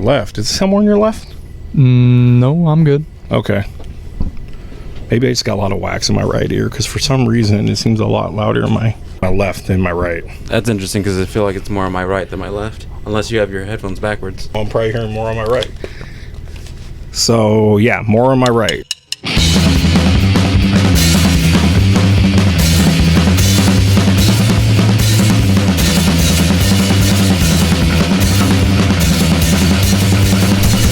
Left. Is it somewhere on your left? No, I'm good. Okay. Maybe I just got a lot of wax in my right ear because for some reason it seems a lot louder in my left than my right. That's interesting because I feel like it's more on my right than my left. Unless you have your headphones backwards. I'm probably hearing more on my right. So, yeah, more on my right.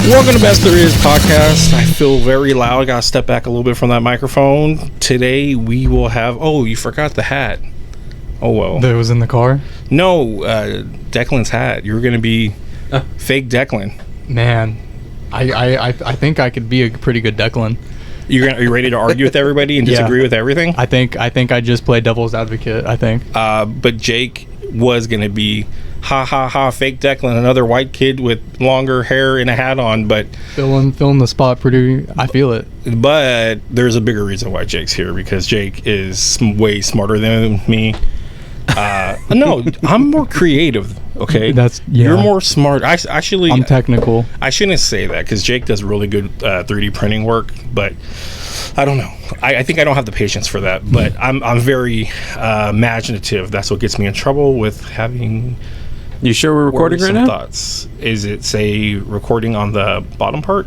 Welcome to Best There Is podcast. I feel very loud. I gotta step back a little bit from that microphone. Today we will have... Oh, you forgot the hat. Oh, well. That was in the car? No, Declan's hat. You were gonna be fake Declan. Man, I think I could be a pretty good Declan. Are you ready to argue with everybody and disagree with everything? I think I just play devil's advocate, I think. But Jake was gonna be... Ha ha ha, fake Declan, another white kid with longer hair and a hat on, but filling the spot pretty. I feel it. But there's a bigger reason why Jake's here, because Jake is way smarter than me. No, I'm more creative. Okay, you're more smart. I'm technical. I shouldn't say that because Jake does really good 3D printing work, but I don't know. I think I don't have the patience for that. But I'm very imaginative. That's what gets me in trouble with having. You sure we're recording right now? Thoughts. Is it say recording on the bottom part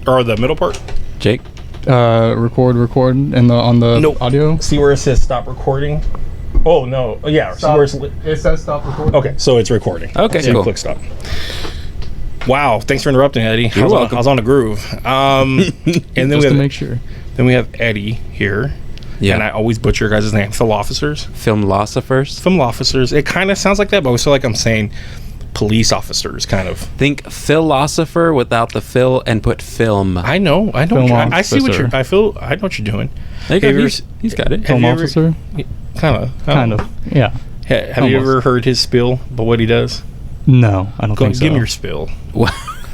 or the middle part? Jake, record, and on the audio. See where it says stop recording? Oh no! Yeah, stop. It says stop recording. Okay, so it's recording. Okay, so cool. Click stop. Wow, thanks for interrupting, Eddie. You're welcome. I was on a groove. And then just to make sure. Then we have Eddie here. Yeah. And I always butcher your guys' name. Filmlosophers. Filmlosophers. It kind of sounds like that, but I always feel like I'm saying police officers, kind of. Think philosopher without the Phil and put film. I know. I see what you're. I know what you're doing. He's got it. Film officer. Kind of. Yeah. Have you ever heard his spiel about what he does? No, I don't think so. Give me your spiel.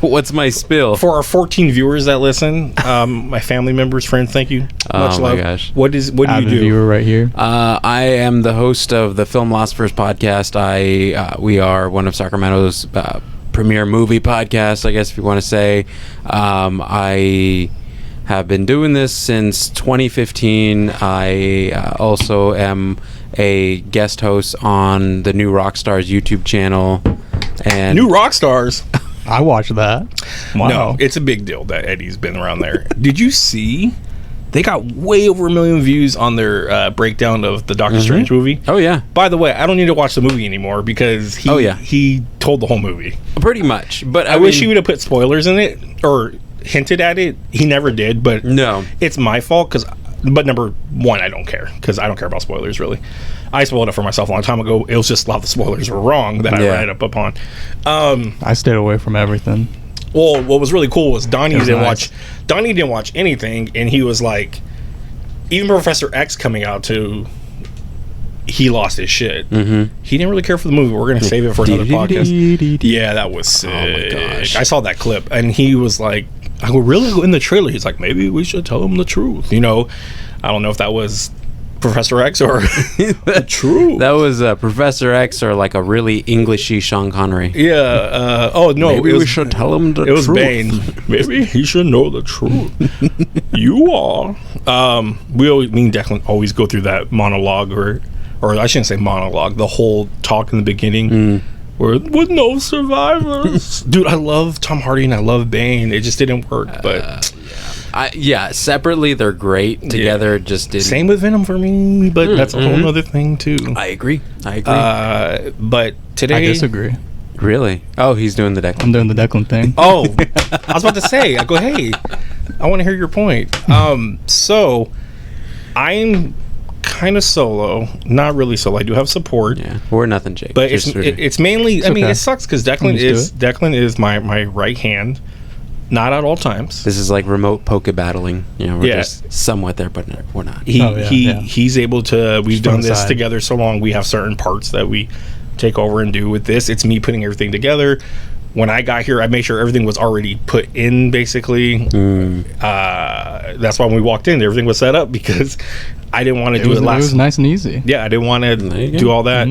What's my spill? For our 14 viewers that listen, my family members, friends, thank you. Much love. Gosh. What do you do? Viewer right here. I am the host of the Filmlosophers podcast. We are one of Sacramento's premier movie podcasts, I guess if you want to say. I have been doing this since 2015. I also am a guest host on the new ROCKSTAR's YouTube channel. And New ROCKSTARs? I watched that. Wow. No, it's a big deal that Eddie's been around there. Did you see? They got way over 1 million views on their breakdown of the Doctor Strange movie. Oh, yeah. By the way, I don't need to watch the movie anymore because he told the whole movie. Pretty much. But I wish he would have put spoilers in it or hinted at it. He never did, but no, it's my fault but number one, I don't care because I don't care about spoilers really. I spoiled it for myself a long time ago. It was just a lot of the spoilers were wrong that I read up upon. I stayed away from everything. Well, what was really cool was Donnie didn't watch anything, and he was like, even Professor X coming out he lost his shit. Mm-hmm. He didn't really care for the movie. We're gonna save it for another podcast. Yeah, that was sick. Oh my gosh. I saw that clip, and he was like, I will really go in the trailer. He's like, maybe we should tell him the truth. I don't know if that was Professor X or the truth. That was Professor X or like a really Englishy Sean Connery. Yeah. Maybe we should tell him the truth. It was Bane. Maybe he should know the truth. You are. Me and Declan always go through that monologue, or I shouldn't say monologue. The whole talk in the beginning. With no survivors. Dude, I love Tom Hardy and I love Bane. It just didn't work, but separately they're great. Together just didn't. Same with Venom for me, but that's a whole other thing too. I agree. But today I disagree. Really? Oh, he's doing the Declan. I'm doing the Declan thing. Oh, I was about to say. I go, hey, I want to hear your point. So I'm kind of solo, not really solo. I do have support. Yeah, we're nothing, Jake. But it's mainly. I mean, it sucks because Declan is my right hand, not at all times. This is like remote poke battling. We're just somewhat there, but we're not. He's able to. We've done this together so long. We have certain parts that we take over and do with this. It's me putting everything together. When I got here, I made sure everything was already put in. Basically, that's why when we walked in, everything was set up because I didn't want to do it last. It was nice and easy. Yeah, I didn't want to do all that.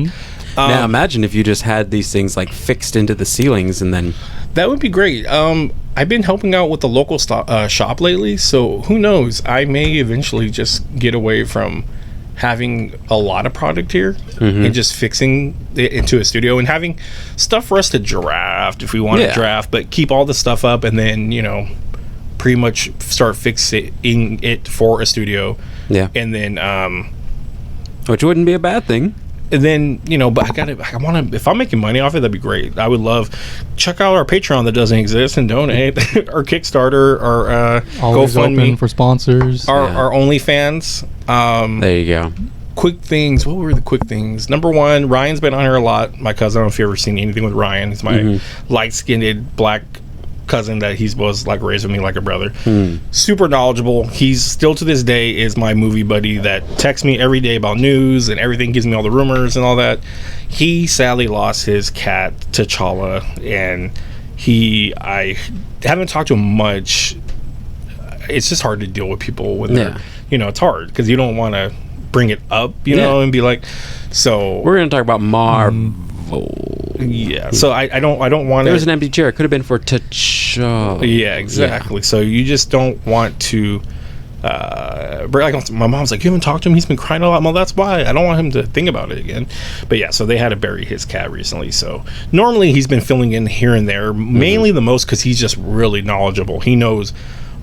Now imagine if you just had these things like fixed into the ceilings and then That would be great. I've been helping out with the local shop lately, so who knows? I may eventually just get away from having a lot of product here and just fixing it into a studio and having stuff for us to draft if we want to draft, but keep all the stuff up and then, pretty much start fixing it for a studio. Yeah. And then, which wouldn't be a bad thing. And then, but I want to, if I'm making money off it, that'd be great. I would love, check out our Patreon that doesn't exist and donate, our Kickstarter, our always GoFundMe. open for sponsors. Our OnlyFans. There you go. Quick things. What were the quick things? Number one, Ryan's been on here a lot. My cousin, I don't know if you've ever seen anything with Ryan. He's my light-skinned black cousin that he was like raised with me like a brother. Super knowledgeable. He's still to this day is my movie buddy that texts me every day about news and everything, gives me all the rumors and all that. He sadly lost his cat T'Challa, and I haven't talked to him much. It's just hard to deal with people when they're it's hard because you don't want to bring it up, and be like, so we're gonna talk about Marvel. Yeah, so I don't want to. There was an empty chair. It could have been for T'Challa. Yeah, exactly. Yeah. So you just don't want to. My mom's like, you haven't talked to him. He's been crying a lot. Well, that's why I don't want him to think about it again. But yeah, so they had to bury his cat recently. So normally he's been filling in here and there, mainly the most because he's just really knowledgeable. He knows,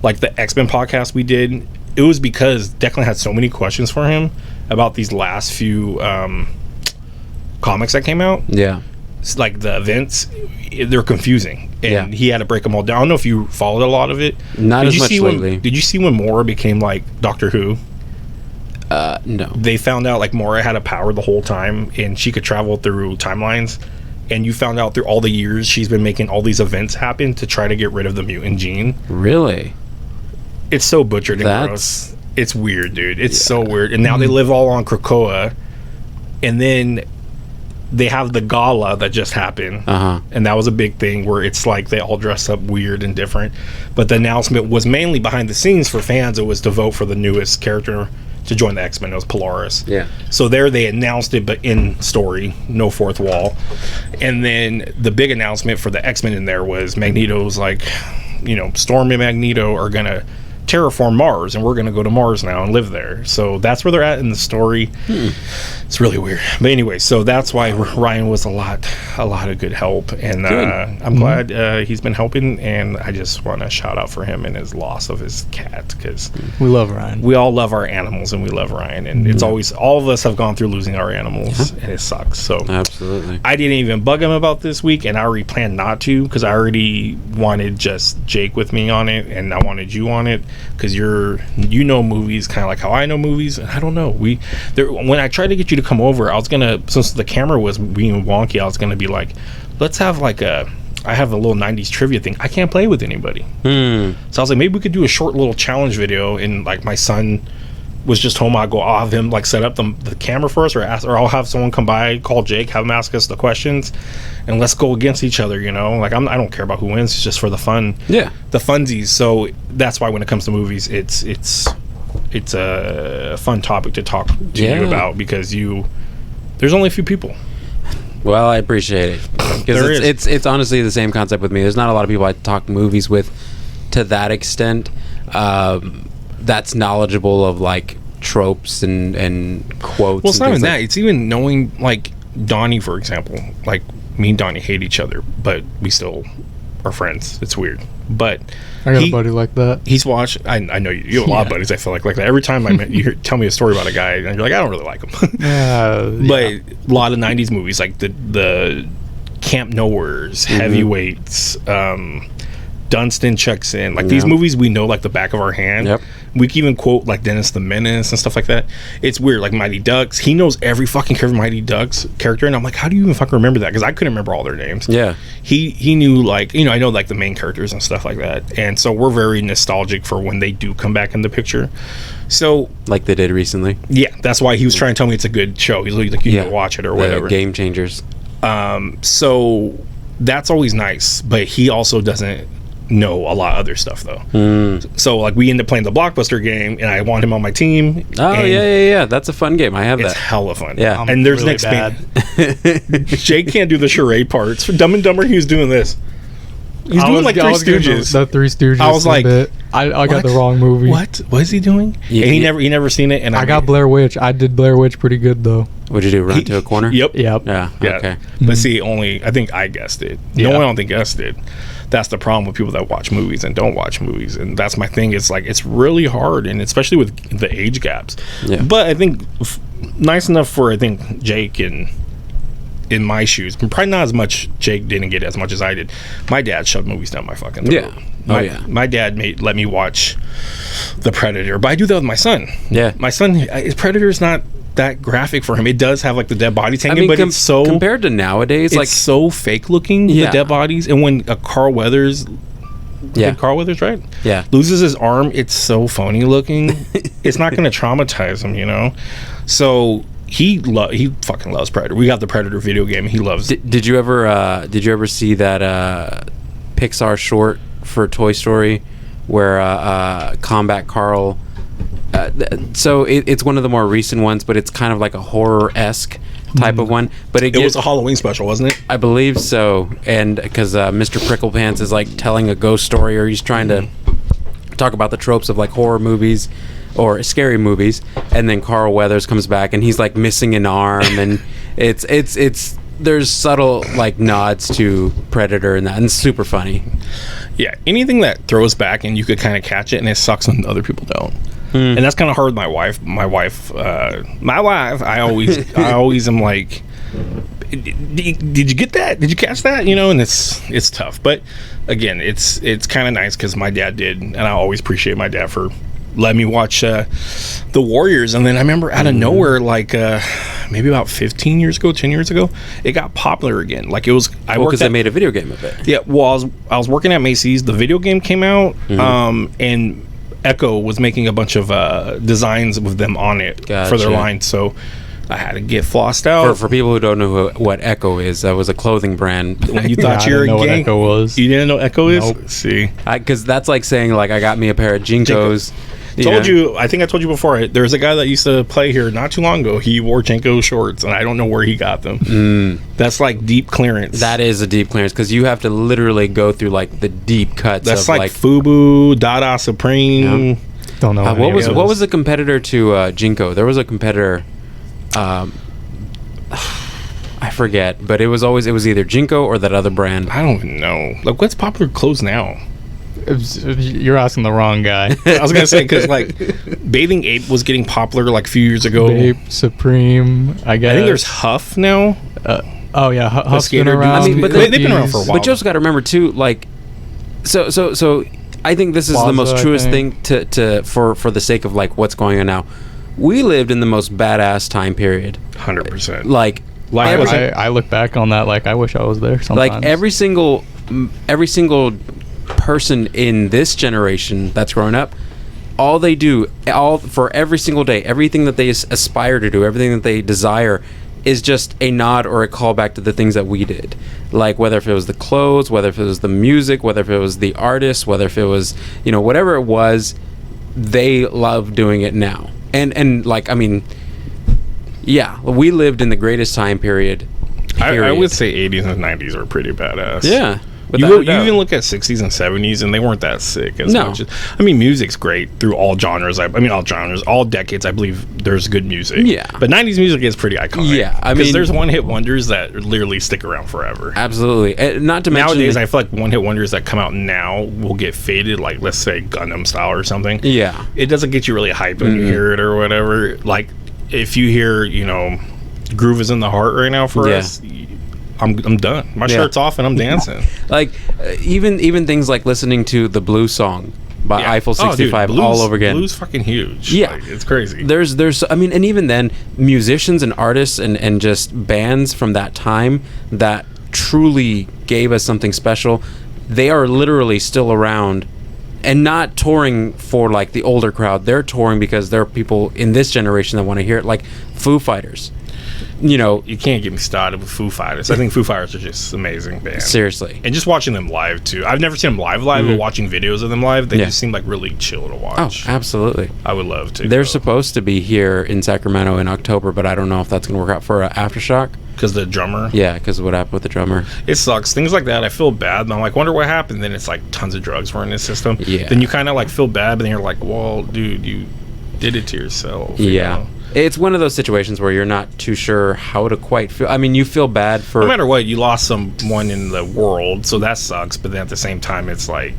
like the X-Men podcast we did. It was because Declan had so many questions for him about these last few comics that came out. Yeah. It's like the events, they're confusing. And he had to break them all down. I don't know if you followed a lot of it. Not as much lately. Did you see when Mora became like Doctor Who? No. They found out like Mora had a power the whole time and she could travel through timelines. And you found out through all the years she's been making all these events happen to try to get rid of the mutant gene. Really? It's so butchered and gross. It's weird, dude. It's so weird. And now they live all on Krakoa. And then they have the gala that just happened. And that was a big thing where it's like they all dress up weird and different. But the announcement was mainly behind the scenes for fans. It was to vote for the newest character to join the X-Men. It was Polaris. Yeah. So there they announced it, but in story, no fourth wall. And then the big announcement for the X-Men in there was Magneto's like, Storm and Magneto are going to terraform Mars, and we're going to go to Mars now and live there. So that's where they're at in the story. It's really weird. But anyway, so that's why Ryan was a lot of good help, and I'm glad he's been helping, and I just want to shout out for him and his loss of his cat, because we love Ryan. We all love our animals, and we love Ryan, and it's always, all of us have gone through losing our animals, and it sucks. So absolutely, I didn't even bug him about this week, and I already planned not to, because I already wanted just Jake with me on it, and I wanted you on it, because you know movies kind of like how I know movies, and I don't know. When I tried to get you to come over, I was gonna, since the camera was being wonky, I was gonna be like, let's have like I have a little 90s trivia thing. I can't play with anybody. So I was like, maybe we could do a short little challenge video, and like my son was just home, I'll have him like set up the camera for us, or I'll have someone come by, call Jake, have him ask us the questions, and let's go against each other, like I don't care about who wins, it's just for the fun, the funsies. So that's why when it comes to movies, it's a fun topic to talk to you about, because there's only a few people. Well, I appreciate it, because it's honestly the same concept with me. There's not a lot of people I talk movies with to that extent, that's knowledgeable of like tropes and quotes. Well, it's not even that. It's even knowing, like Donnie, for example. Like me and Donnie hate each other, but we still are friends. It's weird, but I got a buddy like that. He's watched. I know you have a lot of buddies. I feel like that. Every time you tell me a story about a guy, and you're like, I don't really like him. But a lot of '90s movies, like the Camp Nowheres, Heavyweights, Dunstan checks in. Like these movies we know like the back of our hand. We can even quote like Dennis the Menace and stuff like that. It's weird. Like Mighty Ducks, he knows every fucking character of Mighty Ducks character, and I'm like, how do you even fucking remember that? Because I couldn't remember all their names. He knew, like, I know like the main characters and stuff like that, and so we're very nostalgic for when they do come back in the picture. So like they did recently. That's why he was trying to tell me it's a good show. He's like, you need to watch it or whatever. Game Changers. So that's always nice, but he also doesn't know a lot of other stuff though. So like we end up playing the Blockbuster game, and I want him on my team. That's a fun game. I have that. It's hella fun. And there's really bad. Jake can't do the charade parts. For Dumb and Dumber, he was doing this. He's doing like Three Stooges. The Three Stooges. I was like, I got the wrong movie. What is he doing? Yeah, and he never seen it. And I got Blair Witch. I did Blair Witch pretty good though. What'd you do? Run to a corner? Yep. Yep. Yeah. Okay. But see, I think I guessed it. No one, I don't think, guessed it. That's the problem with people that watch movies and don't watch movies, and that's my thing. It's like it's really hard, and especially with the age gaps. Yeah. But I think nice enough for Jake and in my shoes. Probably not as much. Jake didn't get as much as I did. My dad shoved movies down my fucking throat. Yeah. My dad let me watch The Predator, but I do that with my son. Yeah. My son, his Predator's not that graphic for him. It does have like the dead bodies hanging, but it's so compared to nowadays, it's like so fake looking. The dead bodies, and when Carl Weathers, Carl Weathers, right? Yeah, loses his arm, it's so phony looking. It's not going to traumatize him, So he fucking loves Predator. We got the Predator video game. He loves. Did you ever see that Pixar short for Toy Story where Combat Carl? So it's one of the more recent ones, but it's kind of like a horror-esque type of one. But it was a Halloween special, wasn't it? I believe so. And because Mr. Pricklepants is like telling a ghost story, or he's trying to talk about the tropes of like horror movies or scary movies, and then Carl Weathers comes back and he's like missing an arm, and it's there's subtle like nods to Predator and that, and it's super funny. Yeah, anything that throws back and you could kind of catch it, and it sucks when other people don't. And that's kind of hard with my wife. I always am like, did you get that? Did you catch that? And it's tough. But again, it's kind of nice because my dad did, and I always appreciate my dad for letting me watch The Warriors. And then I remember out of nowhere, like maybe about 10 years ago, it got popular again. Like it was, because they made a video game of it. Yeah, well, I was working at Macy's. The video game came out, and Echo was making a bunch of designs with them on it for their line, so I had to get flossed out. For people who don't know what Echo is, that was a clothing brand. When you thought you were a gang, what Echo was. You didn't know Echo is? Nope. See, because that's like saying like I got me a pair of Jinkos. I think I told you before, there's a guy that used to play here not too long ago. He wore Jenko shorts, and I don't know where he got them. That's like deep clearance. That is a deep clearance, because you have to literally go through like the deep cuts. That's of like Fubu, Dada Supreme. Yep. Don't know. What was the competitor to Jinko? There was a competitor. I forget, but it was either Jinko or that other brand. I don't even know. Like, what's popular clothes now? You're asking the wrong guy. I was gonna say, because like Bathing Ape was getting popular like a few years ago. Ape Supreme, I guess. I think there's Huff now. Huff's been skater around. dudes. I mean, but they've been around for a while. But you also got to remember too, like, so I think this is the most truest thing to for the sake of like what's going on now. We lived in the most badass time period. 100%. Like I look back on that like I wish I was there sometimes. Like every single person in this generation that's growing up, all they do for every single day, everything that they aspire to do, everything that they desire, is just a nod or a callback to the things that we did. Like whether if it was the clothes, whether if it was the music, whether if it was the artist, whether if it was whatever it was, they love doing it now. And like, I mean, yeah, we lived in the greatest time period. I would say 80s and 90s are pretty badass. Yeah. You even look at 60s and 70s, and they weren't that sick as much. I mean, music's great through all genres. All decades. I believe there's good music. Yeah. But 90s music is pretty iconic. Yeah, I mean, because there's one-hit wonders that literally stick around forever. Absolutely. Not to mention nowadays, I feel like one-hit wonders that come out now will get faded. Like, let's say Gundam Style or something. Yeah. It doesn't get you really hyped when you hear it or whatever. Like, if you hear, Groove is in the Heart right now for us. I'm done. My shirt's off and I'm dancing. Like even things like listening to the Blue song by Eiffel 65 all over again. Blues fucking huge. Yeah, like, it's crazy. There's I mean, and even then, musicians and artists and just bands from that time that truly gave us something special, they are literally still around and not touring for like the older crowd. They're touring because there are people in this generation that want to hear it, like Foo Fighters. you know, You can't get me started with Foo Fighters. I think Foo Fighters are just amazing band. seriously. And just watching them live too. I've never seen them live, but watching videos of them live, they Yeah. just seem like really chill to Oh, watch. absolutely. I would love to. They're supposed to be here in Sacramento in October, but I don't know if that's going to work out for Aftershock. because the drummer. Yeah, because of what happened with the drummer. It sucks. Things like that, I feel bad. And I'm like, wonder what happened. Then it's like tons of drugs were in his system. Yeah. Then you kind of like feel bad, but then you're like, well, dude, you did it to yourself. you Yeah. know? It's one of those situations where you're not too sure how to quite feel. I mean, you feel bad for... No matter what, you lost someone in the world, so that sucks. But then at the same time, it's like...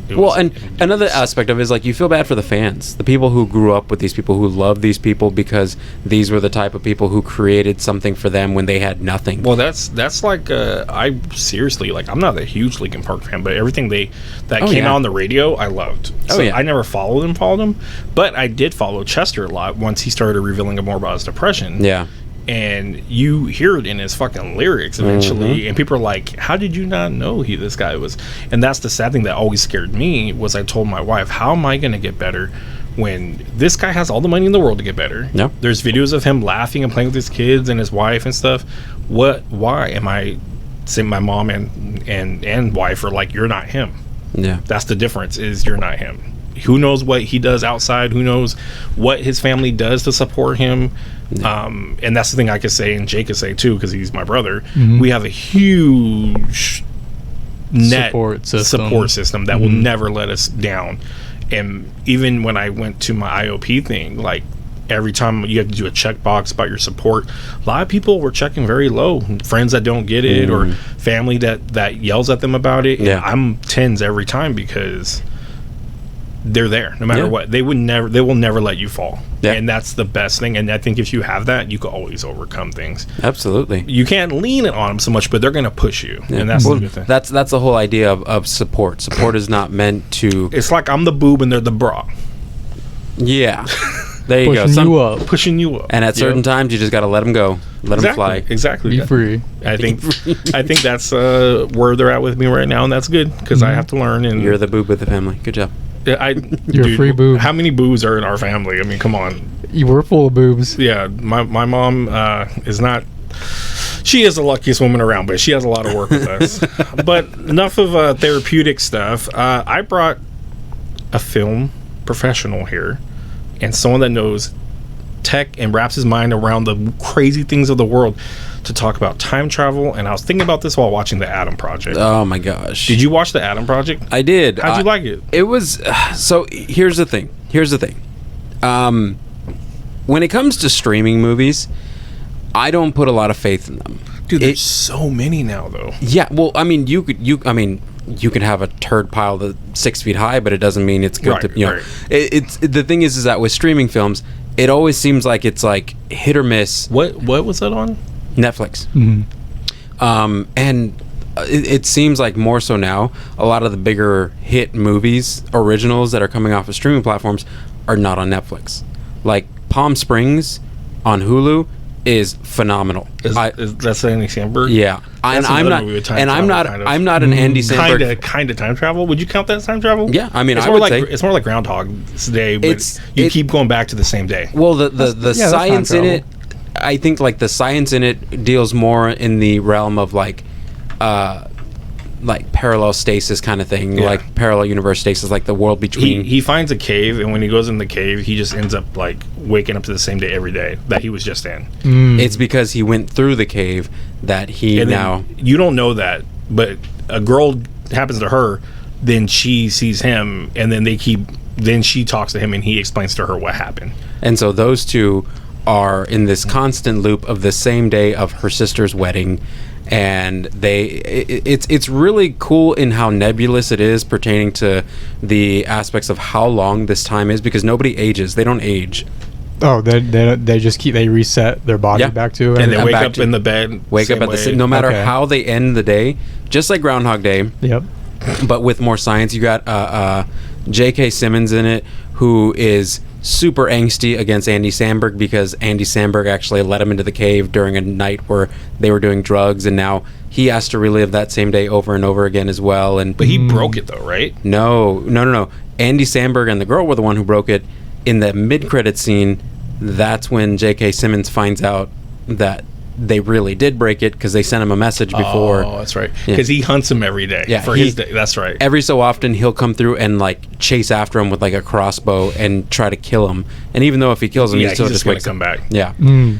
Well, and another aspect of it is like you feel bad for the fans, the people who grew up with these people, who love these people because these were the type of people who created something for them when they had nothing. Well, that's like I seriously, like, I'm not a huge Linkin Park fan, but everything that came out on the radio, I loved. So yeah. I never followed him, but I did follow Chester a lot once he started revealing more about his depression. Yeah. And you hear it in his fucking lyrics eventually, and people are like, how did you not know this guy was? And that's the sad thing that always scared me, was I told my wife, how am I going to get better when this guy has all the money in the world to get better? Yeah. There's videos of him laughing and playing with his kids and his wife and stuff. Why am I saying my mom and wife are like, you're not him? Yeah. That's the difference, is you're not him. Who knows what he does outside? Who knows what his family does to support him? And that's the thing I could say, and Jake could say too, because he's my brother. We have a huge support system that will never let us down. And even when I went to my IOP thing, like, every time you have to do a checkbox about your support, a lot of people were checking very low. Friends that don't get it, or family that yells at them about it. Yeah. And I'm tens every time, because they're there no matter what. They will never let you fall. Yeah. And that's the best thing. And I think if you have that, you can always overcome things. Absolutely. You can't lean it on them so much, but they're going to push you. And that's the good thing. That's the whole idea of support. Support is not meant to... It's like I'm the boob and they're the bra. Yeah. There you go. Pushing you up. And at certain times, you just got to let them go. Let them fly. Exactly. Be free. I think that's where they're at with me right now, and that's good, because I have to learn. And You're the boob with the family. Good job. You're a free boob. How many boobs are in our family? I mean, come on. You were full of boobs. Yeah, my mom is not. She is the luckiest woman around, but she has a lot of work with us. But enough of therapeutic stuff. I brought a film professional here, and someone that knows tech and wraps his mind around the crazy things of the world, to talk about time travel. And I was thinking about this while watching The Adam Project. Oh my gosh. Did you watch The Adam Project? I did. How'd you like it? It was... so here's the thing. When it comes to streaming movies, I don't put a lot of faith in them. Dude, there's so many now, though. Yeah, well, I mean, you can have a turd pile that's 6 feet high, but it doesn't mean it's good to, you know. It's the thing is that with streaming films, it always seems like it's like hit or miss. What was that on? Netflix. And it seems like more so now, a lot of the bigger hit movies, originals that are coming off of streaming platforms, are not on Netflix. Like Palm Springs on Hulu is phenomenal. Is that Andy Samberg? Yeah, and I'm not an Andy Samberg kind of time travel. Would you count that as time travel? Yeah, I mean, it's more like it's more like Groundhog's Day, but you keep going back to the same day. Well, the science in it, I think, like, the science in it deals more in the realm of like parallel stasis kind of thing, like parallel universe stasis, like the world between. He finds a cave, and when he goes in the cave, he just ends up like waking up to the same day every day that he was just in. It's because he went through the cave that he now. You don't know that, but a girl happens to her, then she sees him, and then she talks to him, and he explains to her what happened. And so those two are in this constant loop of the same day of her sister's wedding. And it's really cool in how nebulous it is pertaining to the aspects of how long this time is, because nobody ages. They don't age. Oh, they just they reset their body back to it. And they wake up in the bed. Wake up at the same, no matter how they end the day, just like Groundhog Day. Yep. But with more science. You got J.K. Simmons in it, who is super angsty against Andy Samberg because Andy Samberg actually let him into the cave during a night where they were doing drugs, and now he has to relive that same day over and over again as well. But he broke it, though, right? No. Andy Samberg and the girl were the one who broke it. In the mid-credit scene, that's when J.K. Simmons finds out that they really did break it because they sent him a message before. Oh, that's right. Because he hunts him every day for his day. That's right. Every so often, he'll come through and like chase after him with like a crossbow and try to kill him. And even though if he kills him, he still just going wakes to come back. Yeah.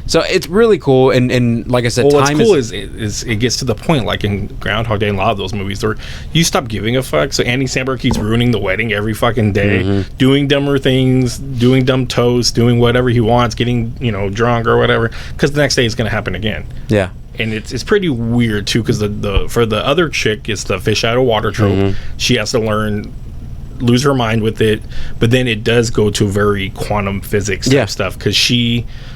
So it's really cool. And like I said, what's cool is it gets to the point, like in Groundhog Day and a lot of those movies, where you stop giving a fuck. So Andy Samberg keeps ruining the wedding every fucking day, doing dumber things, doing dumb toasts, doing whatever he wants, getting drunk or whatever, because the next day it's going to happen again. Yeah. And it's pretty weird too, because the for the other chick, it's the fish out of water trope. She has to lose her mind with it, but then it does go to very quantum physics type stuff, because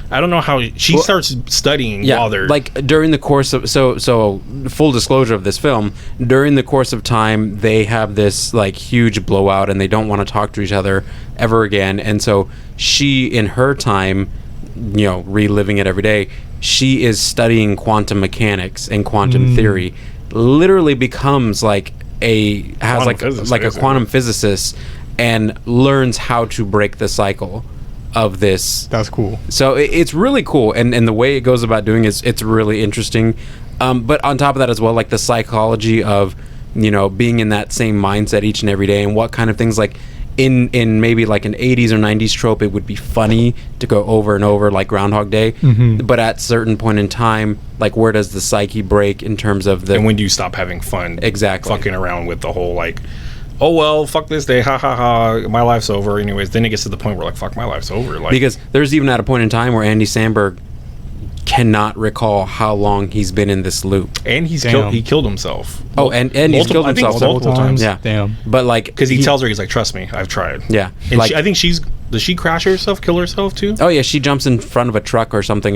I don't know how she starts studying while they're like during the course of so full disclosure of this film, during the course of time they have this like huge blowout and they don't want to talk to each other ever again, and so she in her time reliving it every day, she is studying quantum mechanics and quantum theory, literally becomes like a quantum physicist and learns how to break the cycle of this. That's cool. So it's really cool, and the way it goes about doing it's really interesting. But on top of that as well, like the psychology of being in that same mindset each and every day, and what kind of things, like in maybe like an 80s or 90s trope, it would be funny to go over and over, like Groundhog Day. But at a certain point in time, like where does the psyche break in terms of and when do you stop having fun? Exactly. Fucking around with the whole like, oh well, fuck this day, ha ha ha, my life's over. Anyways, then it gets to the point where like, fuck, my life's over. Like, because there's even at a point in time where Andy Samberg cannot recall how long he's been in this loop, and he killed himself. Oh, and he's killed himself multiple times. Yeah, damn. But like, because he tells her, he's like, trust me, I've tried. Yeah, and like, I think does she crash herself, kill herself too? Oh yeah, she jumps in front of a truck or something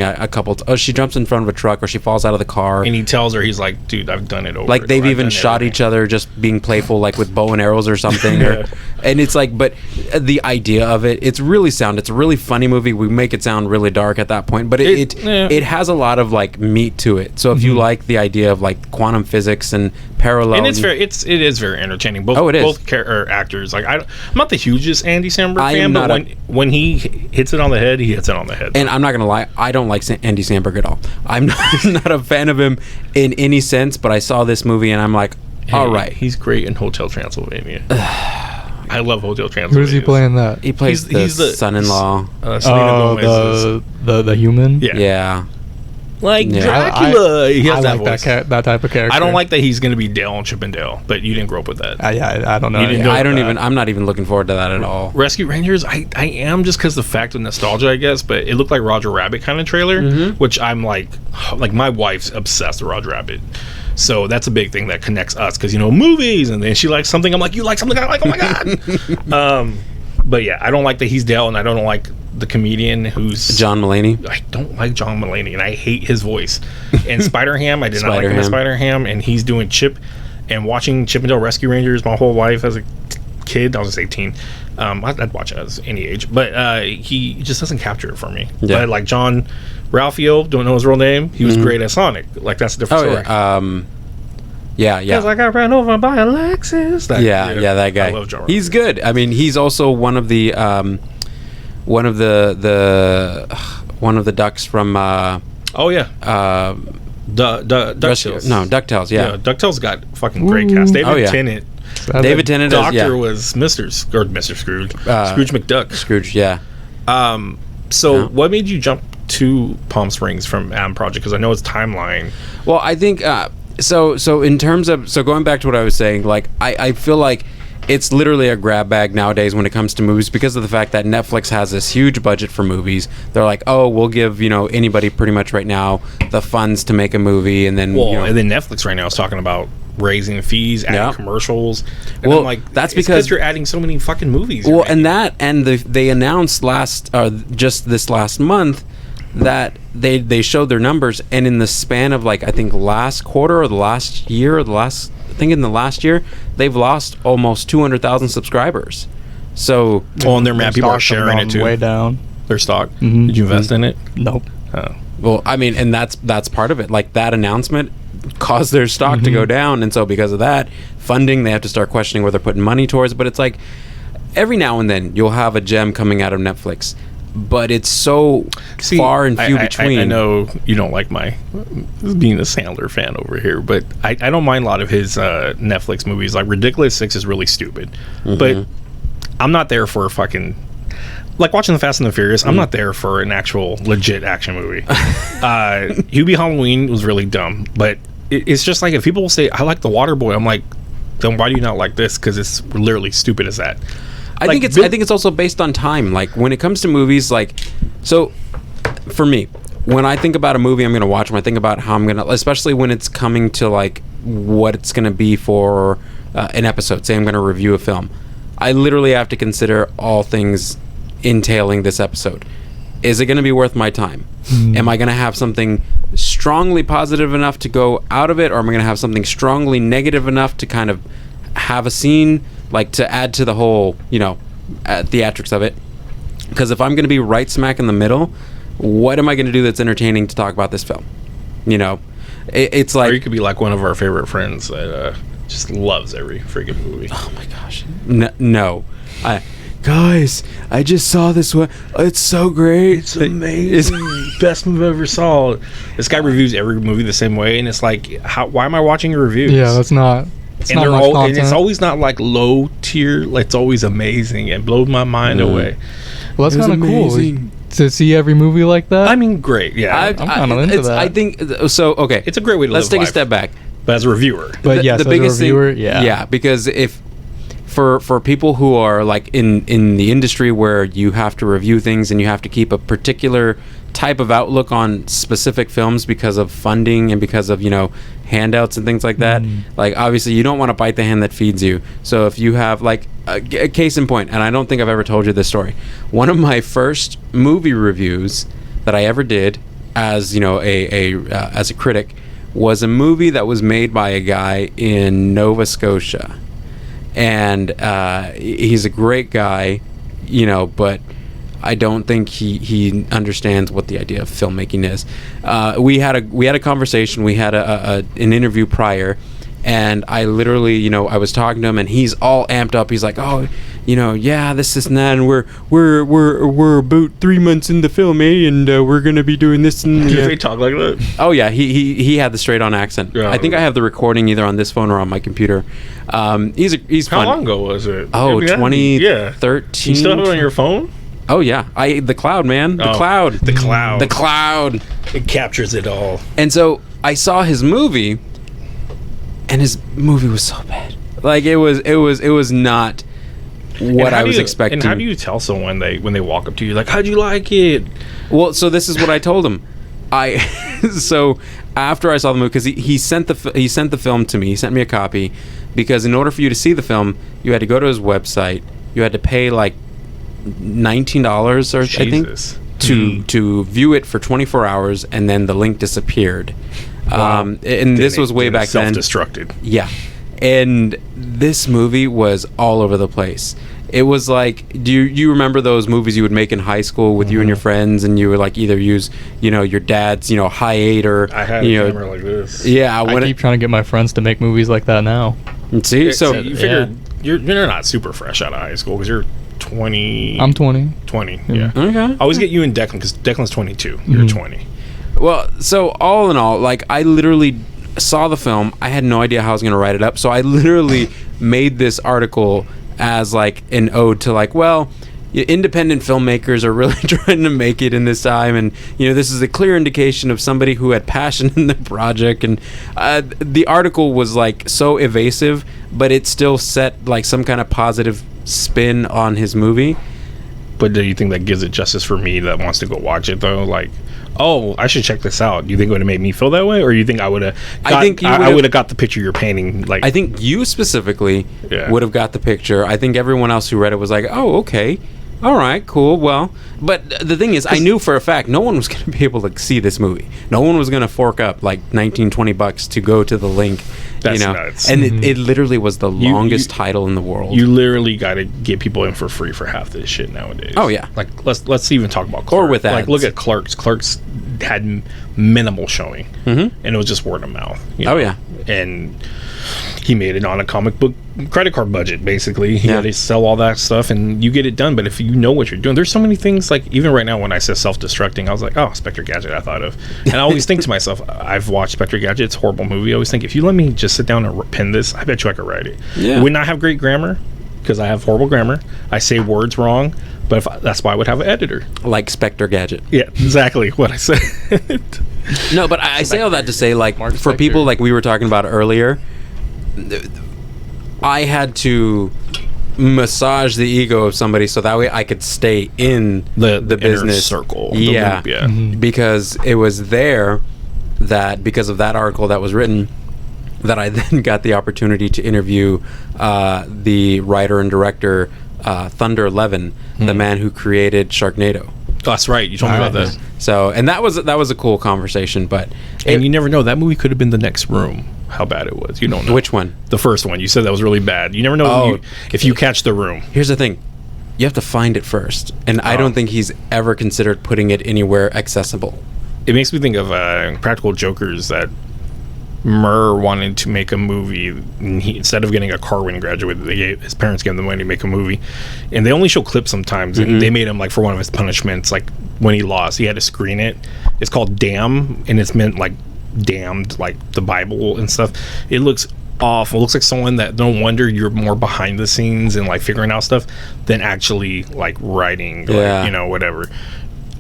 she jumps in front of a truck, or she falls out of the car. And he tells her, he's like, dude, I've done it over. Like they've even shot each other just being playful, like with bow and arrows or something. And it's like, but the idea of it's really sound. It's a really funny movie. We make it sound really dark at that point, but it has a lot of like meat to it. So if you like the idea of like quantum physics and parallel, and it is very entertaining. Both actors. Like I'm not the hugest Andy Samberg fan, but when he hits it on the head, he hits it on the head. And I'm not gonna lie, I don't like Andy Samberg at all. I'm not a fan of him in any sense. But I saw this movie and I'm like, all right, he's great in Hotel Transylvania. I love Hotel Transylvania. Who's he playing that? He plays he's the son-in-law. The human. Yeah. Like Dracula, he has that like voice. that type of character. I don't like that he's going to be Dale and Chip and Dale, but you didn't grow up with that. I don't know. I'm not even looking forward to that at all. Rescue Rangers, I am, just because the fact of nostalgia, I guess. But it looked like Roger Rabbit kind of trailer, which I'm like my wife's obsessed with Roger Rabbit. So that's a big thing that connects us, because movies, and then she likes something, I'm like, you like something I like, oh my god. But yeah, I don't like that he's Dale, and I don't like the comedian who's John Mulaney. I don't like John Mulaney, and I hate his voice. And Spider-Ham, I did not like him as Spider-Ham, and he's doing Chip, and watching Chip and Dale Rescue Rangers my whole life as a kid. I was just 18. I'd watch it as any age, but he just doesn't capture it for me. Yeah. But like John Ralphio, don't know his real name, he was great as Sonic. Like that's a different story. Yeah. Because I got ran over by a Lexus. That guy. I love John. He's good. I mean, he's also one of the ducks from. DuckTales. No, DuckTales. Yeah, DuckTales got fucking great cast. David Tennant. David Tennant. Doctor was Mr. Scrooge. Scrooge McDuck. Scrooge. Yeah. What made you jump to Palm Springs from Adam Project? Because I know it's timeline. Well, I think. So in terms of going back to what I was saying, like I feel like it's literally a grab bag nowadays when it comes to movies, because of the fact that Netflix has this huge budget for movies. They're like, oh, we'll give anybody pretty much right now the funds to make a movie, and then and then Netflix right now is talking about raising fees, adding commercials. And I'm like, that's because you're adding so many fucking movies. Well, and they announced just this last month that they showed their numbers, and in the span of I think last quarter or the last year or in the last year, they've lost almost 200,000 subscribers. So and their map people are sharing it too. Way down. Their stock. Did you invest in it? Nope. Oh. Well, I mean, and that's part of it. Like that announcement caused their stock to go down, and so because of that funding, they have to start questioning where they're putting money towards. But it's like every now and then you'll have a gem coming out of Netflix. but it's so far and few between. I know you don't like my being a Sandler fan over here, but I don't mind a lot of his Netflix movies. Like Ridiculous 6 is really stupid, but I'm not there for a fucking... Like watching The Fast and the Furious, I'm not there for an actual legit action movie. Hubie Halloween was really dumb, but it's just like if people say, I like The Waterboy, I'm like, then why do you not like this? Because it's literally stupid as that. I think it's also based on time. Like when it comes to movies, like, so for me, when I think about a movie I'm going to watch, when I think about how I'm going to, especially when it's coming to like what it's going to be for an episode, say I'm going to review a film, I literally have to consider all things entailing this episode. Is it going to be worth my time? Am I going to have something strongly positive enough to go out of it, or am I going to have something strongly negative enough to kind of have a scene, like to add to the whole, theatrics of it? Because if I'm going to be right smack in the middle, what am I going to do that's entertaining to talk about this film? It's like... Or you could be like one of our favorite friends that just loves every freaking movie. Oh my gosh. No. Guys, I just saw this one. It's so great. It's amazing. Best movie I ever saw. This guy reviews every movie the same way, and it's like, why am I watching your reviews? Yeah, that's not... And it's always not like low tier. It's always amazing. It blows my mind away. Well, that's kind of cool to see every movie like that. I mean, great. Yeah, I'm kind of into that. I think so. Okay, it's a great way to Let's live take life. a step back. But as a reviewer, but yes, the biggest as a reviewer, thing, yeah, because if for people who are like in the industry where you have to review things and you have to keep a particular type of outlook on specific films because of funding and because of handouts and things like that, like obviously you don't want to bite the hand that feeds you. So if you have like a case in point, and I don't think I've ever told you this story, one of my first movie reviews that I ever did as as a critic was a movie that was made by a guy in Nova Scotia, and he's a great guy, but I don't think he understands what the idea of filmmaking is. We had a conversation. We had an interview prior, and I literally, I was talking to him, and he's all amped up. He's like, "Oh, yeah, this and that, and we're about 3 months in the film, and we're gonna be doing this." And did they talk like that? Oh yeah, he had the straight on accent. Yeah, I think I have the recording either on this phone or on my computer. He's How fun. long ago was it? Oh, 2013. You still have it on your phone? Oh yeah, the cloud, man. The cloud. It captures it all. And so I saw his movie, and his movie was so bad. Like it was not what I was expecting. And how do you tell someone when they walk up to you like, how'd you like it? Well, so this is what I told him. So after I saw the movie, because he sent the film to me. He sent me a copy because in order for you to see the film, you had to go to his website. You had to pay like $19 or Jesus. I think to view it for 24 hours, and then the link disappeared. Wow. And this was way back then. Self-destructed. Yeah. And this movie was all over the place. It was like, do you remember those movies you would make in high school with you and your friends, and you would like either use your dad's high 8 or I had a camera like this. Yeah, I keep trying to get my friends to make movies like that now. See, so you figure you're not super fresh out of high school because you're 20. I'm 20. 20, yeah. Okay. I always get you and Declan because Declan's 22. You're 20. Well, so all in all, like I literally saw the film. I had no idea how I was going to write it up, so I literally made this article as like an ode to like, well, independent filmmakers are really trying to make it in this time, and this is a clear indication of somebody who had passion in the project. And the article was like so evasive, but it still set like some kind of positive spin on his movie. But do you think that gives it justice for me that wants to go watch it though? Like, oh, I should check this out. Do you think it would have made me feel that way, or you think I would have? I would have got the picture you're painting. Like, I think you specifically would have got the picture. I think everyone else who read it was like, oh, okay. All right, cool. Well, but the thing is, I knew for a fact no one was going to be able to see this movie. No one was going to fork up like $19-20 to go to the link. That's nuts. And it literally was the longest title in the world. You literally got to get people in for free for half this shit nowadays. Oh yeah. Like let's even talk about Clerks. Or with ads. Like look at Clerks. Clerks had minimal showing, and it was just word of mouth. Oh yeah, and he made it on a comic book credit card budget. Basically, he had to sell all that stuff, and you get it done. But if you know what you're doing, there's so many things. Like even right now, when I said self-destructing, I was like, oh, Spectre Gadget. I thought of, and I always think to myself, I've watched Spectre Gadget. It's a horrible movie. I always think, if you let me just sit down and pen this, I bet you I could write it. Yeah. It would not have great grammar, because I have horrible grammar. I say words wrong, but that's why I would have an editor. like Spectre Gadget. Yeah, exactly what I said. No, but I say all that to say, like, Mark for Spector. people like we were talking about earlier, I had to massage the ego of somebody so that way I could stay in the inner business circle. The Yeah, loop, yeah. because it was there that, because of that article that was written, that I then got the opportunity to interview the writer and director Thunder Levin, the man who created Sharknado. That's right. You told me about that. So, and that was a cool conversation, but And you never know. That movie could have been The Next Room. How bad it was. You don't know. which one? The first one. You said that was really bad. You never know if you catch The Room. Here's the thing. You have to find it first. And I don't think he's ever considered putting it anywhere accessible. It makes me think of Practical Jokers, that Murr wanted to make a movie, and instead of getting a car when he graduated, his parents gave him the money to make a movie, and they only show clips sometimes, and they made him, like, for one of his punishments, like when he lost, he had to screen it. It's called Damn, and it's meant like damned, like the Bible and stuff. It looks awful. It looks like someone that, no wonder you're more behind the scenes and like figuring out stuff than actually like writing, like, you know, whatever.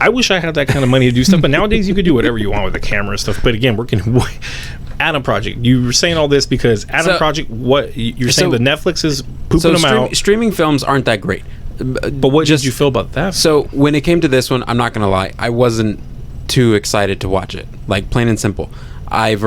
I wish I had that kind of money to do stuff, but nowadays you could do whatever you want with the camera and stuff. But again, Adam Project. You were saying all this because Adam Project. What you're saying? The Netflix is pooping them out. Streaming films aren't that great. But what did you feel about that? So when it came to this one, I'm not gonna lie, I wasn't too excited to watch it. Like, plain and simple. I've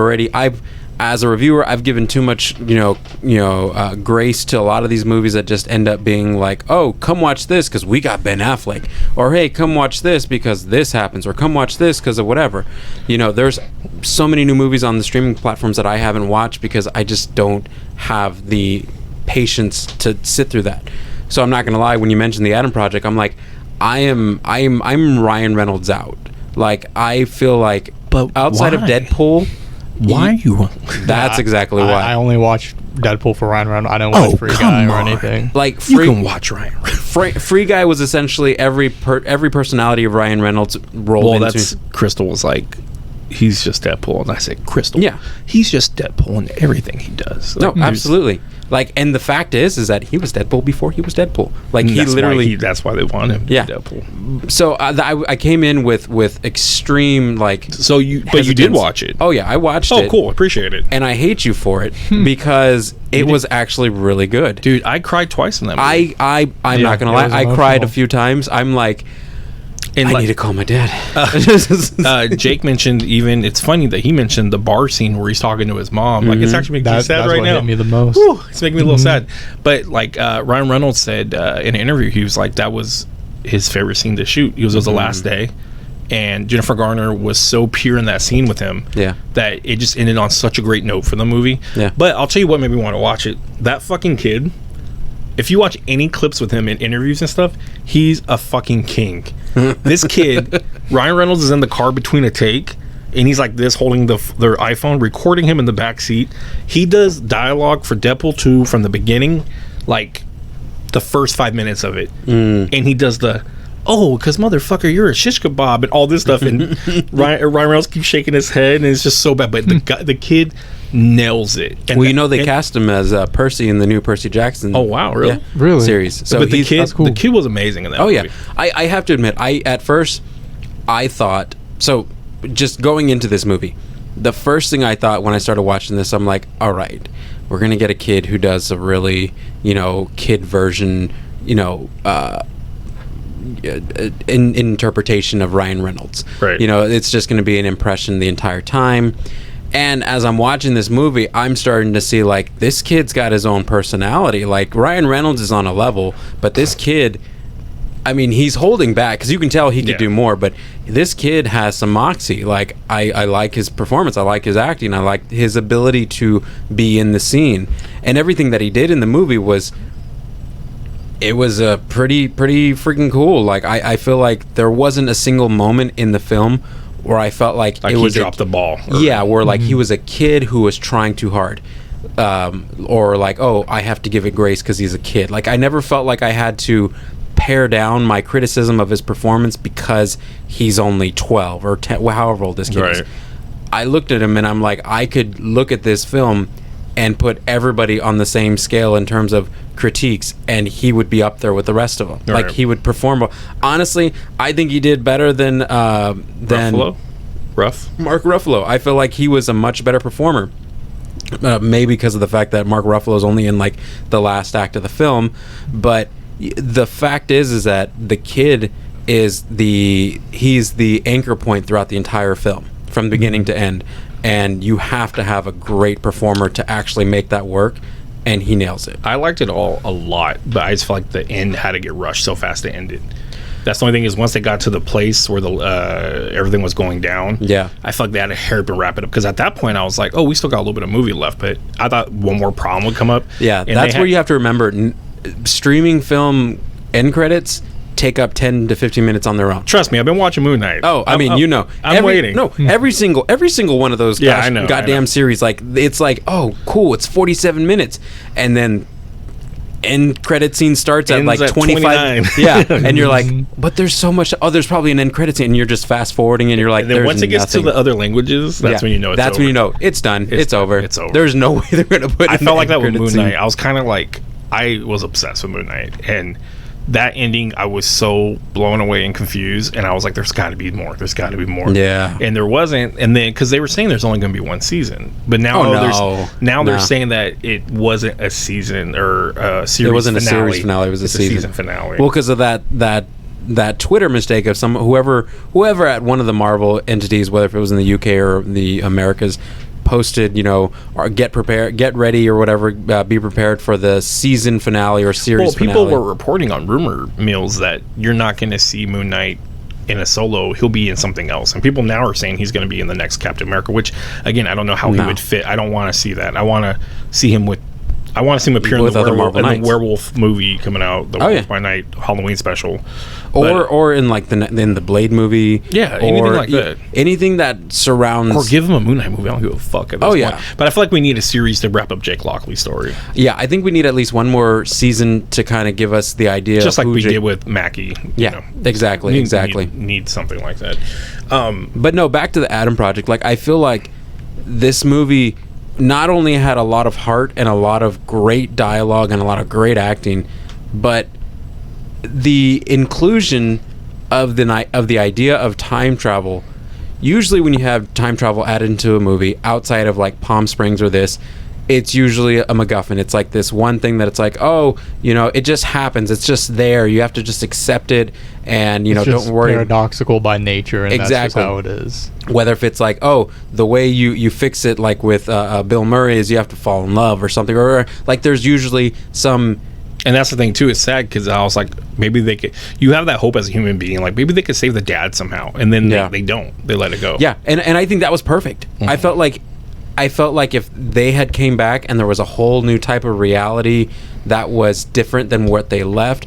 as a reviewer, I've given too much, grace to a lot of these movies that just end up being like, oh, come watch this because we got Ben Affleck, or hey, come watch this because this happens, or come watch this because of whatever. There's so many new movies on the streaming platforms that I haven't watched because I just don't have the patience to sit through that. So I'm not gonna lie, when you mentioned the Adam Project, I'm like, I'm Ryan Reynolds out. Like, I feel like, but outside of Deadpool. Why you? That's exactly why. I only watch Deadpool for Ryan Reynolds. I don't watch Free Guy or anything. Like, you can watch Ryan. Free Guy was essentially every personality of Ryan Reynolds rolled into. That's Crystal was like, he's just Deadpool, and I said, Crystal, yeah, he's just Deadpool in everything he does. Like, no, absolutely. Like, and the fact is that he was Deadpool before he was Deadpool. Like, he literally. That's why they want him. Yeah, to be Deadpool. So I came in with extreme, like. So you, but hesitance. you did watch it. Oh yeah, I watched it. Oh, cool, appreciate it. And I hate you for it because it was actually really good, dude. I cried twice in that movie. I'm not gonna lie, I cried a few times. I'm like. And I need to call my dad. Jake mentioned, even it's funny that he mentioned the bar scene where he's talking to his mom. Like, it's actually making me sad right now. That's what hit me the most. Whew, it's making me a little sad. But like Ryan Reynolds said in an interview, he was like, that was his favorite scene to shoot. It was the last day, and Jennifer Garner was so pure in that scene with him. Yeah, that it just ended on such a great note for the movie. Yeah. But I'll tell you what made me want to watch it. That fucking kid. If you watch any clips with him in interviews and stuff, he's a fucking king. This kid, Ryan Reynolds is in the car between a take, and he's like this, holding their iPhone, recording him in the back seat. He does dialogue for Deadpool 2 from the beginning, like the first 5 minutes of it, and he does because motherfucker, you're a shish kebab and all this stuff, and Ryan Reynolds keeps shaking his head, and it's just so bad. But the kid nails it. And they cast him as Percy in the new Percy Jackson. Oh wow, really? Yeah, really? Series. So but the kid, cool. The kid was amazing in that. movie. Yeah, I have to admit, at first I thought so. Just going into this movie, the first thing I thought when I started watching this, I'm like, all right, we're gonna get a kid who does a really, kid version, interpretation of Ryan Reynolds. Right. It's just going to be an impression the entire time. And as I'm watching this movie, I'm starting to see, like, this kid's got his own personality. Like, Ryan Reynolds is on a level, but this kid, I mean, he's holding back because you can tell he could do more, but this kid has some moxie. Like, I like his performance. I like his acting. I like his ability to be in the scene. And everything that he did in the movie was pretty freaking cool. Like, I feel like there wasn't a single moment in the film where I felt like Like it was he dropped the ball. where like he was a kid who was trying too hard, or like, oh, I have to give it grace because he's a kid. Like I never felt like I had to pare down my criticism of his performance because he's only 12 or 10, however old this kid is. I looked at him and I'm like, I could look at this film and put everybody on the same scale in terms of critiques, and he would be up there with the rest of them. Like he would perform well. Honestly, I think he did better than Mark Ruffalo. I feel like he was a much better performer. Maybe because of the fact that Mark Ruffalo is only in like the last act of the film, but the fact is that the kid is he's the anchor point throughout the entire film from beginning to end, and you have to have a great performer to actually make that work, and he nails it. I liked it all a lot, but I just felt like the end had to get rushed so fast to end it. That's the only thing is once they got to the place where everything was going down, I felt like they had to hairpin wrap it up, because at that point I was like, oh, we still got a little bit of movie left, but I thought one more problem would come up. Yeah, that's where you have to remember, streaming film end credits take up 10 to 15 minutes on their own. Trust me, I've been watching Moon Knight. Oh, I'm waiting. No, every single one of those goddamn series, like it's like, oh, cool, it's 47 minutes, and then end credit scene starts at like 25. Yeah, and you're like, but there's so much. Oh, there's probably an end credit scene, and you're just fast forwarding, and you're like, and then once it gets to the other languages, that's when you know. That's when you know it's done. It's over. It's over. There's no way they're gonna put. I felt like that with Moon Knight. I was kind of like, I was obsessed with Moon Knight, and that ending, I was so blown away and confused, and I was like, there's got to be more. There's got to be more. Yeah. And there wasn't, and then because they were saying there's only going to be one season, but now they're saying that it wasn't a season or a series. It wasn't finale. A series finale. It was a season finale. Well, because of that Twitter mistake of whoever at one of the Marvel entities, whether if it was in the UK or the Americas, posted, or get ready or whatever, be prepared for the season finale or series finale. Well, people were reporting on rumor mills that you're not going to see Moon Knight in a solo. He'll be in something else, and people now are saying he's going to be in the next Captain America, which again, I don't know how he would fit. I don't want to see that. I want to see him appear in the werewolf movie coming out, the Werewolf by Night Halloween special, or in like in the Blade movie, anything like that, anything that surrounds, or give him a Moon Knight movie. I don't give a fuck at this point. But I feel like we need a series to wrap up Jake Lockley's story. Yeah, I think we need at least one more season to kind of give us the idea, just like we did with Mackie. Exactly. Need something like that. But no, back to the Adam Project. Like, I feel like this movie not only had a lot of heart and a lot of great dialogue and a lot of great acting, but the inclusion of the idea of time travel. Usually when you have time travel added into a movie outside of like Palm Springs or this, it's usually a MacGuffin. It's like this one thing that it's like, oh, it just happens. It's just there. You have to just accept it, and it's don't worry. Paradoxical by nature, and exactly. That's just how it is. Whether if it's like, oh, the way you fix it, like with Bill Murray, is you have to fall in love or something, or like there's usually some. And that's the thing too. It's sad because I was like, maybe they could. You have that hope as a human being, like maybe they could save the dad somehow, and then they don't. They let it go. Yeah, and I think that was perfect. Mm-hmm. I felt like if they had came back and there was a whole new type of reality that was different than what they left,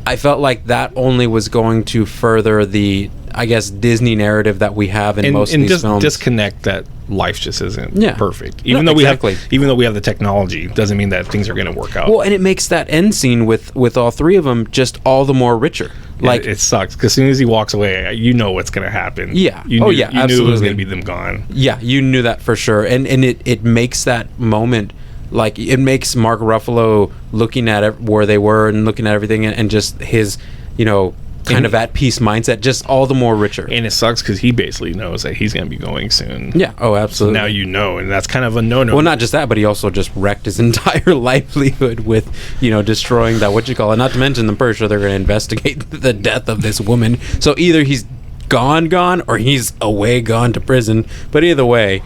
I felt like that only was going to further the, I guess, Disney narrative that we have in most of these films. Disconnect that life just isn't perfect. Even though we have the technology, doesn't mean that things are going to work out. Well, and it makes that end scene with all three of them just all the more richer. Like it sucks because as soon as he walks away, you know what's going to happen. Yeah. You knew absolutely. It was going to be them gone. Yeah, you knew that for sure, and it makes that moment. Like, it makes Mark Ruffalo looking at where they were and looking at everything and just his, kind of at peace mindset, just all the more richer. And it sucks because he basically knows that he's going to be going soon. Yeah. Oh, absolutely. So now and that's kind of a no-no. Well, not just that, but he also just wrecked his entire livelihood with, destroying that, and not to mention, I'm pretty sure they're going to investigate the death of this woman. So either he's gone, or he's gone to prison. But either way,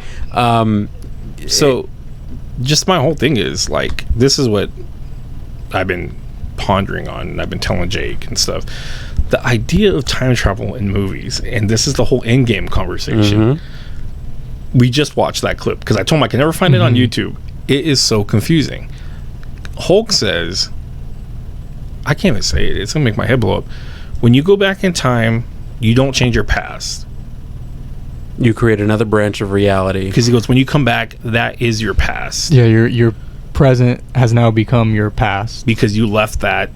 just my whole thing is like, this is what I've been pondering on, and I've been telling Jake and stuff. The idea of time travel in movies, and this is the whole endgame conversation. Mm-hmm. We just watched that clip because I told him I can never find it on YouTube. It is so confusing. Hulk says, I can't even say it, it's gonna make my head blow up. When you go back in time, you don't change your past. You create another branch of reality. Because he goes, when you come back, that is your past. Yeah, your present has now become your past. Because you left that,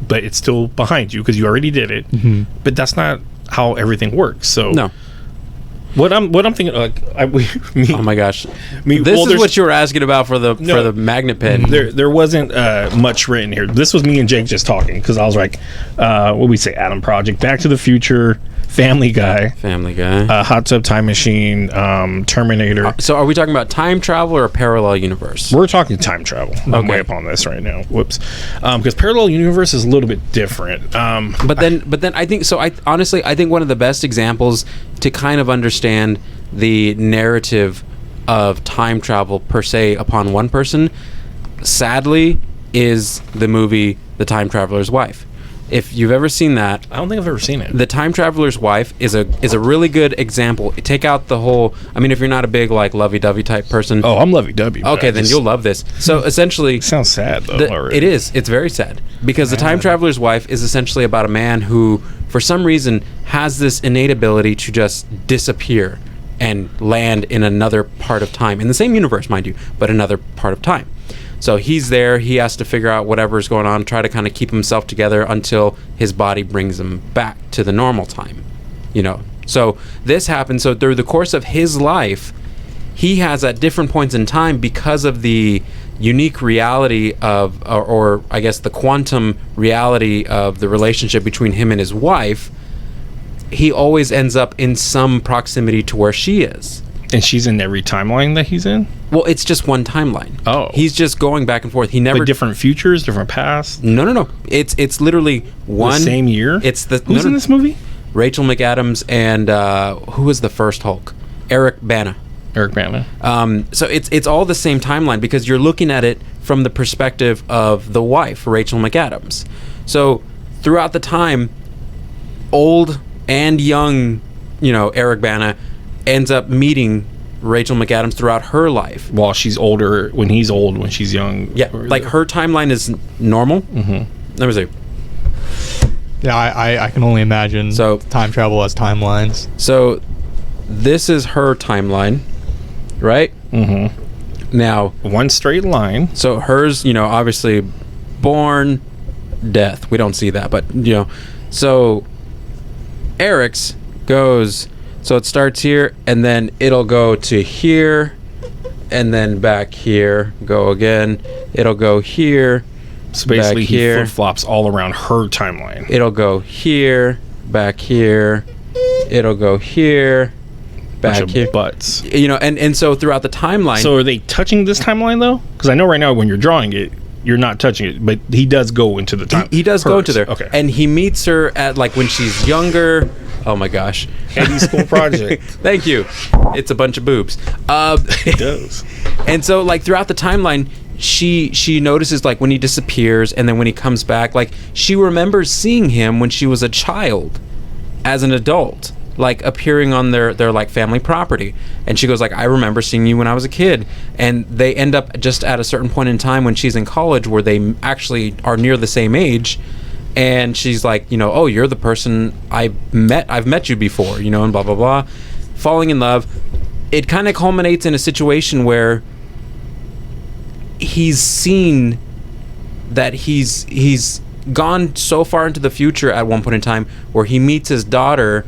but it's still behind you because you already did it. Mm-hmm. But that's not how everything works. So No. What I'm thinking, like, Oh my gosh, this is what you were asking about for the magnet pen. There wasn't much written here. This was me and Jake just talking because I was like, what we say, Adam Project, Back to the Future, Family Guy, Hot Tub Time Machine, Terminator. So are we talking about time travel or a parallel universe? We're talking time travel. I'm way up on this right now. Whoops, because parallel universe is a little bit different. But then I think so. I honestly think one of the best examples to kind of understand the narrative of time travel per se upon one person, sadly, is the movie The Time Traveler's Wife. If you've ever seen that, I don't think I've ever seen it. The Time Traveler's Wife is a really good example. Take out the whole. I mean, if you're not a big like lovey-dovey type person. Oh, I'm lovey-dovey. Okay, then you'll love this. So essentially, it sounds sad though. It is. It's very sad because The Time Traveler's Wife is essentially about a man who, for some reason, has this innate ability to just disappear and land in another part of time, in the same universe, mind you, but another part of time. So he's there, he has to figure out whatever's going on, try to kind of keep himself together until his body brings him back to the normal time, you know. So this happens, so through the course of his life, he has at different points in time, because of the unique reality of, or I guess the quantum reality of the relationship between him and his wife, he always ends up in some proximity to where she is. And she's in every timeline that he's in? Well, it's just one timeline. Oh. He's just going back and forth. He never... Like different futures, different pasts? No. It's literally one... The same year? It's the... Who's in this movie? Rachel McAdams and who was the first Hulk? Eric Bana. So it's all the same timeline because you're looking at it from the perspective of the wife, Rachel McAdams. So throughout the time, old and young, you know, Eric Bana ends up meeting Rachel McAdams throughout her life. While she's older, when he's old, when she's young. Yeah, like her timeline is normal. Mm-hmm. Let me see. Yeah, I can only imagine. So time travel as timelines. So this is her timeline, right? Mm-hmm. Now, one straight line. So hers, you know, obviously born, death. We don't see that, but you know. So Eric's goes. So it starts here, and then it'll go to here, and then back here. Go again. It'll go here. So basically, he flip-flops all around her timeline. It'll go here, back here. It'll go here, back here. Butts. You know, and so throughout the timeline. So are they touching this timeline though? Because I know right now when you're drawing it, you're not touching it, but he does go into the time. He does go into there. Okay. And he meets her at like when she's younger. Oh my gosh. Eddie's school project. Thank you. It's a bunch of boobs. It does. And so like throughout the timeline, she notices like when he disappears and then when he comes back, like she remembers seeing him when she was a child as an adult, like appearing on their like family property. And she goes like, I remember seeing you when I was a kid. And they end up just at a certain point in time when she's in college where they actually are near the same age. And she's like, you know, oh, you're the person I've met you before, you know, and blah, blah, blah. Falling in love. It kind of culminates in a situation where he's seen that he's gone so far into the future at one point in time where he meets his daughter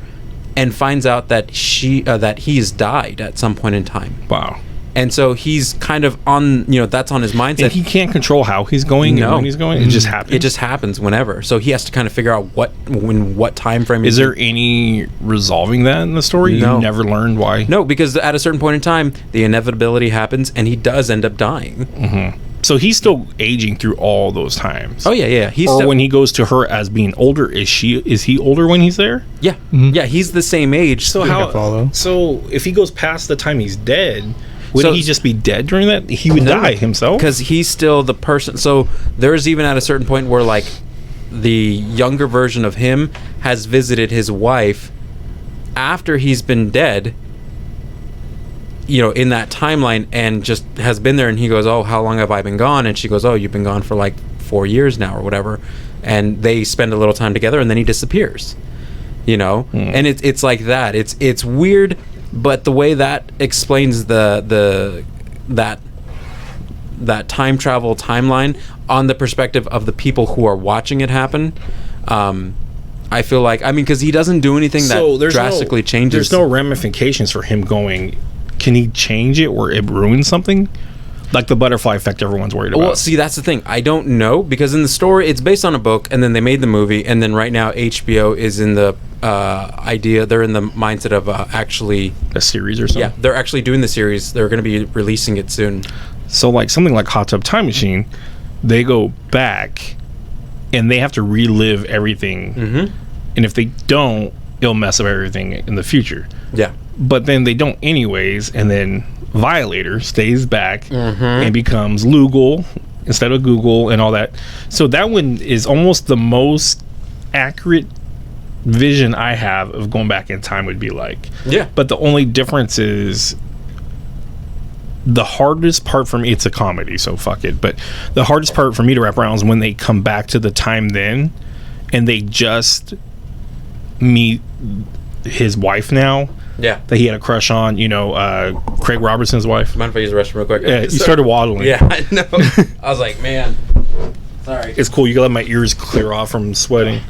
and finds out that that he's died at some point in time. Wow. And so he's kind of on, you know, that's on his mindset. And he can't control how he's going and when he's going. It just happens. It just happens whenever. So he has to kind of figure out what time frame. Is there any resolving that in the story? No. You never learned why? No, because at a certain point in time, the inevitability happens, and he does end up dying. Mm-hmm. So he's still aging through all those times. Oh yeah. Or when he goes to her as being older, is he older when he's there? Yeah, yeah. He's the same age. So So if he goes past the time he's dead. Wouldn't he just be dead during that? He would die himself? Because he's still the person. So there's even at a certain point where, like, the younger version of him has visited his wife after he's been dead, you know, in that timeline, and just has been there. And he goes, oh, how long have I been gone? And she goes, oh, you've been gone for, like, 4 years now or whatever. And they spend a little time together, and then he disappears, you know? And it's like that. It's weird. but the way that explains that time travel timeline on the perspective of the people who are watching it happen, I feel like, I mean, because he doesn't do anything that drastically changes. There's no ramifications for him going. Can he change it where it ruins something? Like the butterfly effect everyone's worried about. Well, see, that's the thing. I don't know, because in the story, it's based on a book, and then they made the movie, and then right now HBO is in the they're in the mindset of actually... A series or something? Yeah, they're actually doing the series. They're going to be releasing it soon. So, like, something like Hot Tub Time Machine, they go back, and they have to relive everything. Mm-hmm. And if they don't, it'll mess up everything in the future. Yeah. But then they don't anyways, and then Violator stays back and becomes Lugal instead of Google and all that. So that one is almost the most accurate vision I have of going back in time would be like. Yeah. But the only difference is the hardest part for me, it's a comedy, so fuck it. But the hardest part for me to wrap around is when they come back to the time then and they just meet his wife now. Yeah. That he had a crush on, Craig Robertson's wife. Mind if I use the restroom real quick? Yeah, you started waddling. Yeah, I know. I was like, man, sorry. It's cool. You can let my ears clear off from sweating.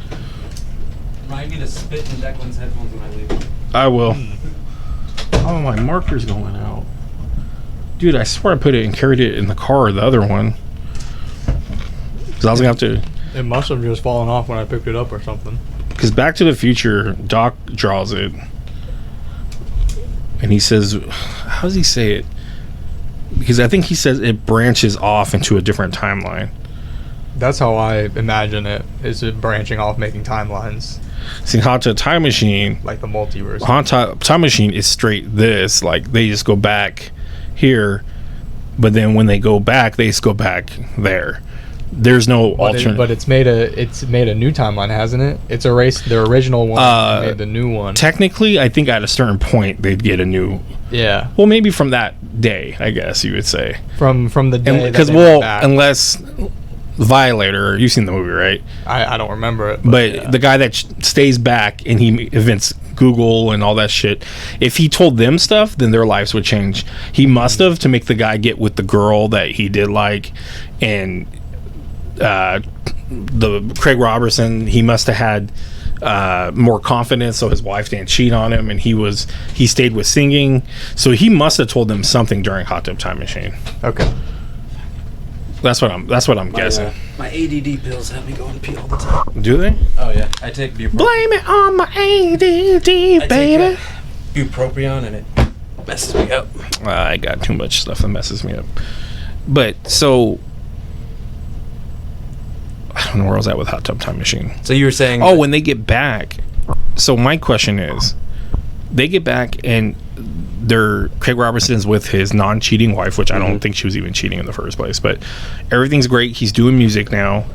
Remind me to spit in Declan's headphones when I leave. I will. Oh, my marker's going out. Dude, I swear I put it and carried it in the car, the other one. Because I was going to have to... It must have just fallen off when I picked it up or something. Because Back to the Future, Doc draws it. And he says, how does he say it? Because I think he says it branches off into a different timeline. That's how I imagine it, is it branching off, making timelines. See, Hot Tub Time Machine... Like the multiverse. Hot Tub Time Machine is straight this. Like, they just go back here. But then when they go back, they just go back there. There's no alternate. But it's made a new timeline, hasn't it? It's erased the original one and made the new one. Technically, I think at a certain point they'd get a new. Yeah. Well, maybe from that day, I guess you would say. From the day. Because unless Violator, you've seen the movie, right? I don't remember it. But yeah. the guy that stays back and he invents Google and all that shit, if he told them stuff, then their lives would change. He must have to make the guy get with the girl that he did like, and. The Craig Robertson, he must have had more confidence, so his wife didn't cheat on him, and he stayed with singing, so he must have told them something during Hot Tub Time Machine. Okay, that's what I'm guessing. My ADD pills have me going pee all the time. Do they? Oh yeah, I take bupropion. Blame it on my ADD, baby. Bupropion and it messes me up. I got too much stuff that messes me up. But so. I don't know where I was at with Hot Tub Time Machine. So you were saying... Oh, when they get back. So my question is, they get back and Craig Robertson's with his non-cheating wife, which I don't think she was even cheating in the first place. But everything's great. He's doing music now.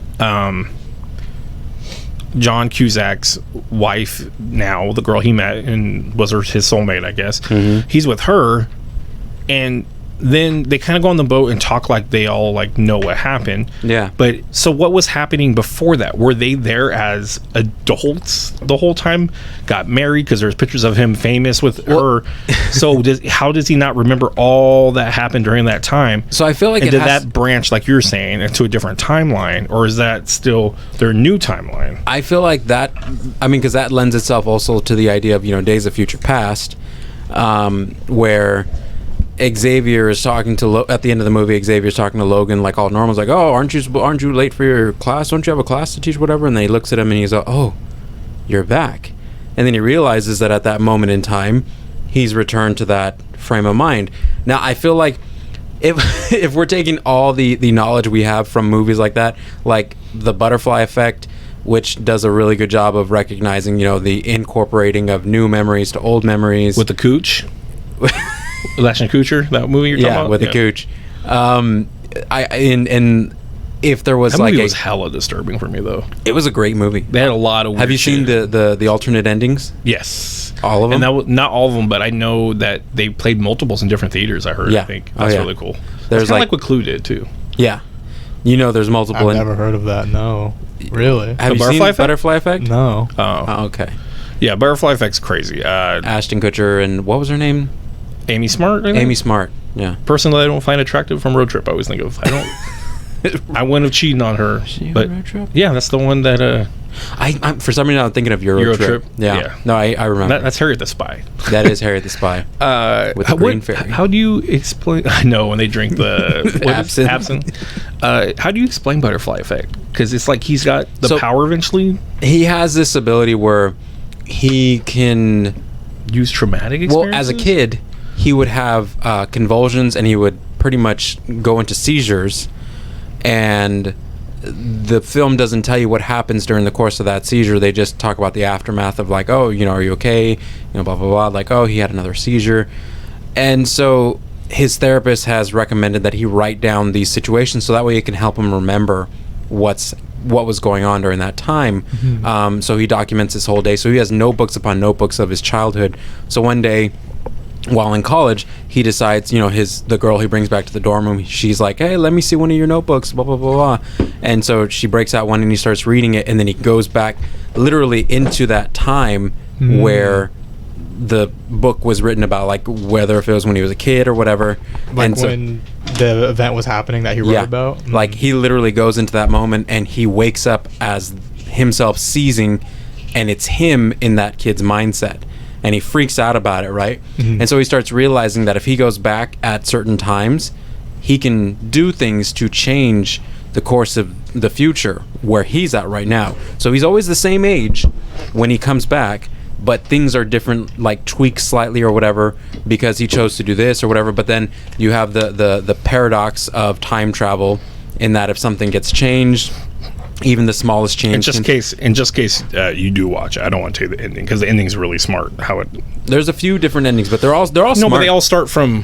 John Cusack's wife now, the girl he met and was his soulmate, I guess. Mm-hmm. He's with her. And... then they kind of go on the boat and talk like they all like know what happened. Yeah. But so what was happening before that? Were they there as adults the whole time? Got married because there's pictures of him famous with her. So how does he not remember all that happened during that time? So I feel like did that branch, like you're saying, into a different timeline, or is that still their new timeline? I feel like that. I mean, because that lends itself also to the idea of Days of Future Past, where. Xavier is talking to at the end of the movie. Xavier's talking to Logan like all normal. He's like, "Oh, aren't you late for your class? Don't you have a class to teach, whatever?" And then he looks at him and he's like, "Oh, you're back." And then he realizes that at that moment in time, he's returned to that frame of mind. Now, I feel like if we're taking all the knowledge we have from movies like that, like the Butterfly Effect, which does a really good job of recognizing the incorporating of new memories to old memories with the cooch. Ashton Kutcher, that movie you're talking about? With the cooch. And if there was that like movie was hella disturbing for me though. It was a great movie. They had a lot of weird Have you seen shit. the alternate endings? Yes. All of them? And that was, not all of them, but I know that they played multiples in different theaters, I heard. Yeah. I think. That's really cool. There's like what Clue did too. Yeah. There's multiple. I've never heard of that, no. Really? Have you seen Butterfly Effect? No. Oh, okay. Yeah, Butterfly Effect's crazy. Ashton Kutcher and what was her name? Amy Smart. I think? Amy Smart. Yeah. Person that I don't find attractive from Road Trip. I always think of. I don't. I wouldn't have cheated on her. But Road Trip? yeah, that's the one that. I'm for some reason I'm thinking of Euro Trip. Yeah. No, I remember. That's Harriet the Spy. That is Harriet the Spy. With the green fairy. How do you explain? I know when they drink the absinthe. How do you explain Butterfly Effect? Because it's like he's got the power eventually. He has this ability where he can use traumatic experiences. Well, as a kid, he would have convulsions and he would pretty much go into seizures, and the film doesn't tell you what happens during the course of that seizure. They just talk about the aftermath of like, oh, are you okay? Blah blah blah. Like, oh, he had another seizure. And so his therapist has recommended that he write down these situations so that way it can help him remember what was going on during that time. Mm-hmm. So he documents his whole day. So he has notebooks upon notebooks of his childhood. So one day, while in college, he decides, the girl he brings back to the dorm room, she's like, hey, let me see one of your notebooks, blah, blah, blah, blah. And so she breaks out one and he starts reading it, and then he goes back literally into that time where the book was written about, like whether if it was when he was a kid or whatever. Like and when the event was happening that he wrote about? Like he literally goes into that moment and he wakes up as himself seizing, and it's him in that kid's mindset. And he freaks out about it, right? Mm-hmm. And so he starts realizing that if he goes back at certain times, he can do things to change the course of the future where he's at right now. So he's always the same age when he comes back, but things are different, like tweaked slightly or whatever, because he chose to do this or whatever. But then you have the paradox of time travel, in that if something gets changed, even the smallest change. In just case you do watch it, I don't want to tell you the ending because the ending's really smart. There's a few different endings, but they're all smart. No, but they all start from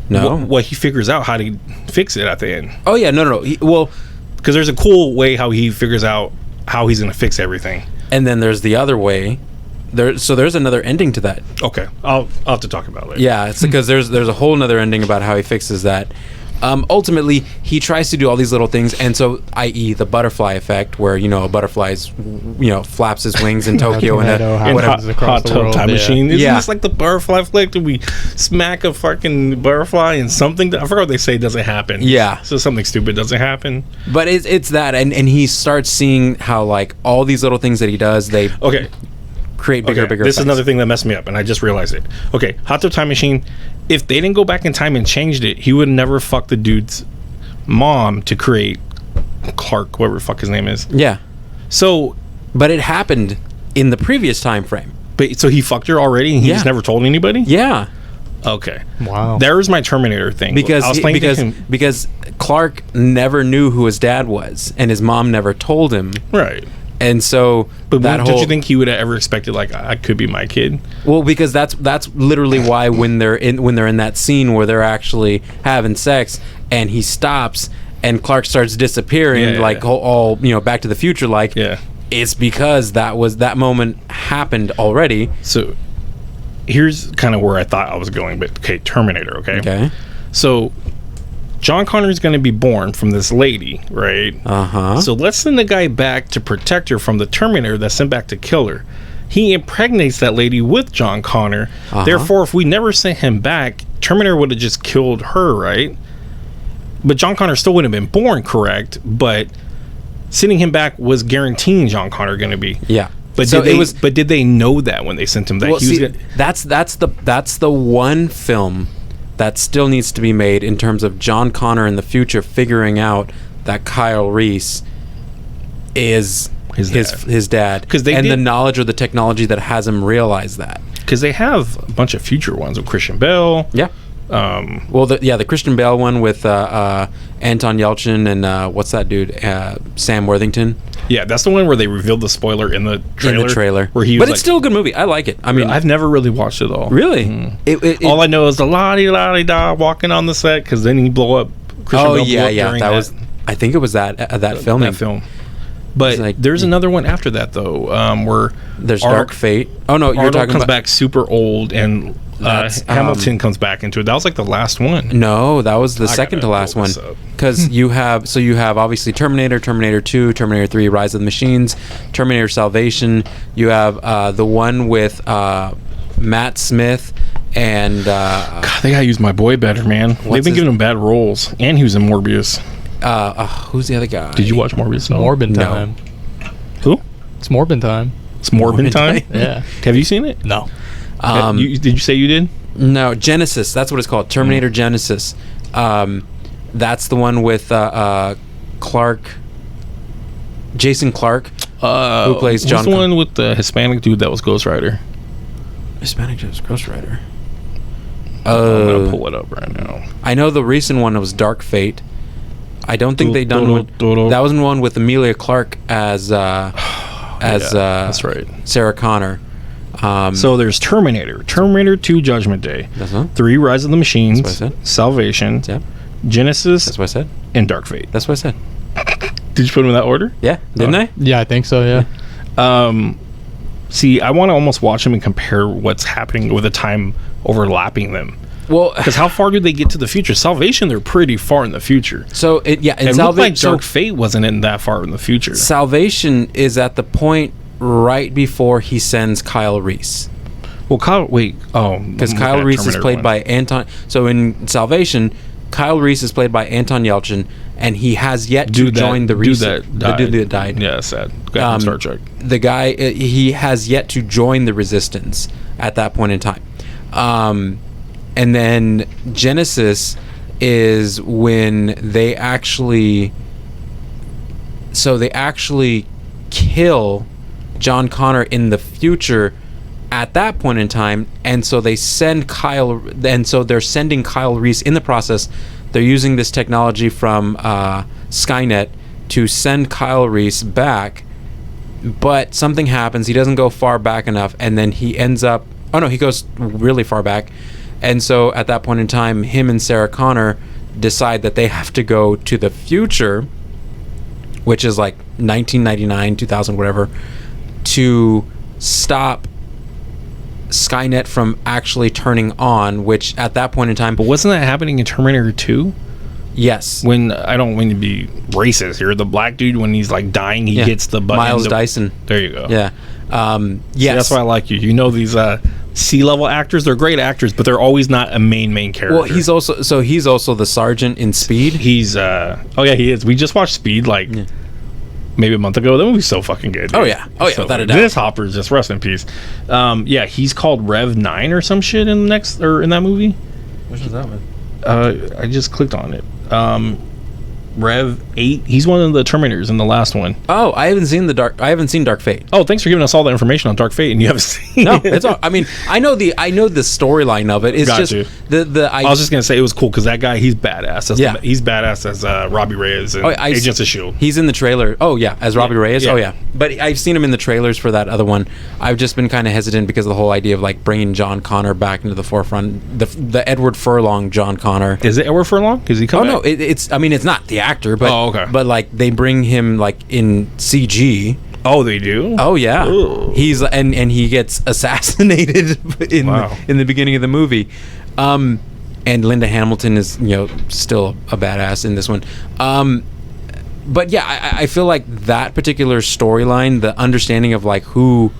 what he figures out how to fix it at the end. Oh yeah, no. Because there's a cool way how he figures out how he's going to fix everything, and then there's the other way. There's another ending to that. Okay, I'll have to talk about it later. Yeah, it's because there's a whole another ending about how he fixes that. Ultimately, he tries to do all these little things, and so, i.e., the butterfly effect, where a butterfly's flaps his wings in Tokyo and hot tub time machine. Isn't this like the butterfly effect? Do we smack a fucking butterfly and something? I forgot what they say doesn't happen. Yeah, so something stupid doesn't happen. But it's that, and he starts seeing how like all these little things that he does, they create bigger This effects. is another thing that messed me up, and I just realized it. Okay, hot tub time machine. If they didn't go back in time and changed it, he would never fuck the dude's mom to create Clark, whatever the fuck his name is. Yeah. So, but it happened in the previous time frame. But so he fucked her already, and he just never told anybody. Yeah. Okay. Wow. There's my Terminator thing. Because Clark never knew who his dad was, and his mom never told him. Right. And so, but did you think he would have ever expected like I could be my kid? Well, because that's literally why when they're in that scene where they're actually having sex, and he stops, and Clark starts disappearing, all Back to the Future, it's because that moment happened already. So here's kind of where I thought I was going, but okay, Terminator. Okay. So John Connor is going to be born from this lady, right? Uh-huh. So let's send the guy back to protect her from the Terminator that's sent back to kill her. He impregnates that lady with John Connor. Uh-huh. Therefore, if we never sent him back, Terminator would have just killed her, right? But John Connor still wouldn't have been born, correct? But sending him back was guaranteeing John Connor going to be. Yeah. But did they know that when they sent him back? Well, that's the one film that still needs to be made in terms of John Connor in the future figuring out that Kyle Reese is his dad. The knowledge or the technology that has him realize that. Because they have a bunch of future ones with Christian Bale. Yeah. The Christian Bale one with Anton Yelchin and what's that dude? Sam Worthington. Yeah, that's the one where they revealed the spoiler in the trailer. Where he was it's still a good movie. I like it. I mean, I've never really watched it all. Really? All I know is the la-di-da walking on the set, because then he blew up. Christian Bale blew up that was. I think it was that filming. That film. But there's another one after that though, where there's Dark Fate. Oh no, you're talking comes about back super old and Hamilton comes back into it. That was like the last one. No, that was the second to last one. Because you have obviously Terminator, Terminator 2, Terminator 3, Rise of the Machines, Terminator Salvation. You have the one with Matt Smith and God, they gotta use my boy better, man. They've been giving him bad roles, and he was in Morbius. Who's the other guy? Did you watch Morbius? No. Morbin time. Who? It's Morbin time. It's Morbin time. Yeah. Have you seen it? No. Did you say you did? No, Genesis. That's what it's called. Terminator Genesis. That's the one with Jason Clarke, who plays John. What's the one with the Hispanic dude that was Ghost Rider? Hispanic dude was Ghost Rider. I'm gonna pull it up right now. I know the recent one was Dark Fate. I don't think they done one. That was one with Emilia Clarke as that's right, Sarah Connor. So there's Terminator 2 Judgment Day, That's what? 3 Rise of the Machines, That's what I said. Salvation, Yep. Genesis, That's what I said. and Dark Fate. That's what I said. Did you put them in that order? Yeah, didn't I? Yeah, I think so. Yeah. See, I want to almost watch them and compare what's happening with the time overlapping them. Well, Because how far do they get to the future? Salvation, they're pretty far in the future. so and It looked like Dark Fate wasn't in that far in the future. Salvation is at the point right before he sends Kyle Reese. Well, Because Kyle Reese is played by Anton. So in Salvation, Kyle Reese is played by Anton Yelchin, and he has yet to join the Reese. The dude that died. Yeah, sad. Guy from Star Trek. The guy, he has yet to join the Resistance at that point in time. And then Genesis is when they actually kill John Connor in the future at that point in time, and so they send Kyle, and so they're sending Kyle Reese in the process. They're using this technology from Skynet to send Kyle Reese back, but something happens. He doesn't go far back enough, and then he ends up, he goes really far back. And so at that point in time, him and Sarah Connor decide that they have to go to the future, which is like 1999, 2000, whatever, to stop Skynet from actually turning on, which at that point in time... But wasn't that happening in Terminator 2? Yes. When, I don't mean to be racist here, the black dude, when he's like dying, he hits the button. Miles Dyson. There you go. Yeah. Yes. See, that's why I like you. You know these C-level actors, they're great actors, but they're always not a main character. Well, he's also the sergeant in Speed. He's he is. We just watched Speed maybe a month ago. That movie's so fucking good. Oh yeah, without a doubt. Dennis Hopper's just rest in peace. He's called Rev 9 or some shit in that movie. Which is that one? I just clicked on it. Rev 8. He's one of the Terminators in the last one. Oh, I haven't seen Dark Fate. Oh, thanks for giving us all the information on Dark Fate, and you haven't seen. No, it's all. I mean, I know the storyline of it. It's Got just you. I was just gonna say it was cool because that guy, he's badass. He's badass as Robbie Reyes in Agents of S.H.I.E.L.D. He's in the trailer. Oh yeah, as Robbie Reyes. Yeah. Oh yeah, but I've seen him in the trailers for that other one. I've just been kind of hesitant because of the whole idea of like bringing John Connor back into the forefront. The Edward Furlong John Connor. Is it Edward Furlong? Is he coming? Oh no, it's. I mean, it's not the actor, but okay. But like they bring him like in CG. Oh, they do? Oh yeah. Ooh. He's and he gets assassinated in the beginning of the movie. And Linda Hamilton is still a badass in this one. But yeah, I feel like that particular storyline, the understanding of like who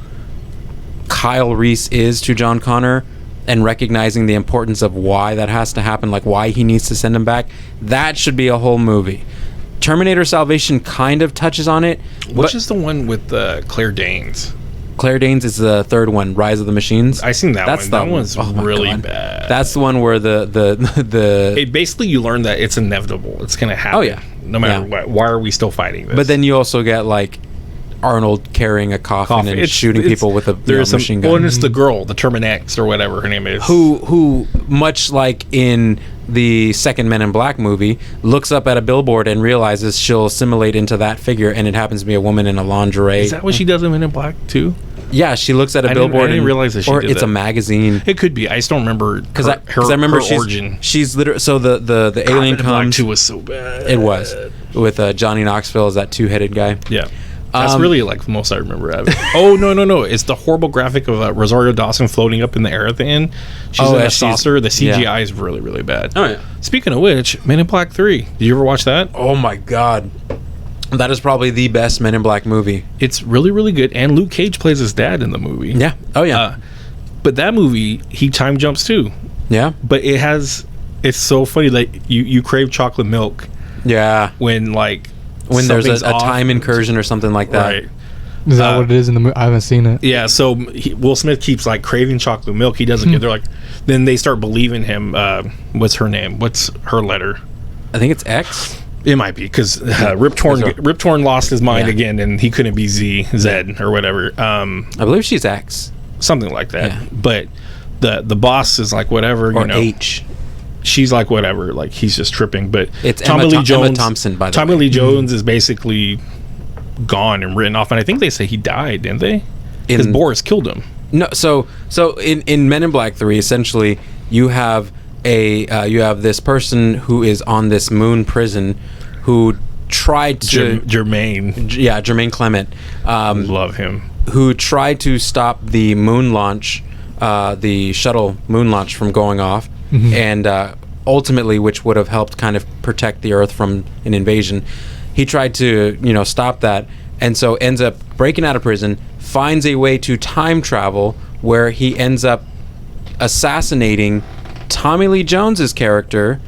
Kyle Reese is to John Connor and recognizing the importance of why that has to happen, like why he needs to send him back, that should be a whole movie. Terminator Salvation kind of touches on it. Which is the one with Claire Danes? Claire Danes is the third one, Rise of the Machines. I seen that one. That one's really bad. That's the one where the basically you learn that it's inevitable. It's gonna happen. Oh yeah. No matter what. Why are we still fighting this? But then you also get like Arnold carrying a coffin and shooting people with a machine gun. Well, and it's the girl, the Terminax or whatever her name is. Who much like in the second Men in Black movie, looks up at a billboard and realizes she'll assimilate into that figure, and it happens to be a woman in a lingerie. Is that what she does in Men in Black too? Yeah, she looks at a billboard. I didn't realize that she did it's that. a magazine. It could be. I just don't remember because I remember her origin. She's literally the alien Men in Black comes. 2 was so bad. It was with Johnny Knoxville as that two-headed guy. Yeah. That's really like the most I remember of it. Oh no! It's the horrible graphic of Rosario Dawson floating up in the air at the end. She's in a saucer. The CGI is really, really bad. Oh yeah. Speaking of which, Men in Black 3. Did you ever watch that? Oh my god, that is probably the best Men in Black movie. It's really, really good. And Luke Cage plays his dad in the movie. Yeah. Oh yeah. But that movie, he time jumps too. Yeah. But it's so funny. Like you crave chocolate milk. Yeah. When there's a time incursion or something like that. Right. Is that what it is in the movie? I haven't seen it. Yeah, so Will Smith keeps like craving chocolate milk. He doesn't get. They're like, then they start believing him. What's her name? What's her letter? I think it's X. It might be because Rip Torn lost his mind again, and he couldn't be Zed or whatever. I believe she's X. Something like that. Yeah. But the boss is like whatever. Or you know, H. She's like whatever. Like he's just tripping. But It's Tommy Lee Jones. Emma Thompson, by the Tommy way. Lee Jones is basically gone and written off, and I think they say he died, didn't they? Because Boris killed him. No, so in Men in Black 3, essentially you have this person who is on this moon prison who tried to Jermaine Clement, love him, who tried to stop the moon launch, the shuttle moon launch from going off, and ultimately, which would have helped kind of protect the Earth from an invasion. He tried to, stop that, and so ends up breaking out of prison, finds a way to time travel where he ends up assassinating Tommy Lee Jones's character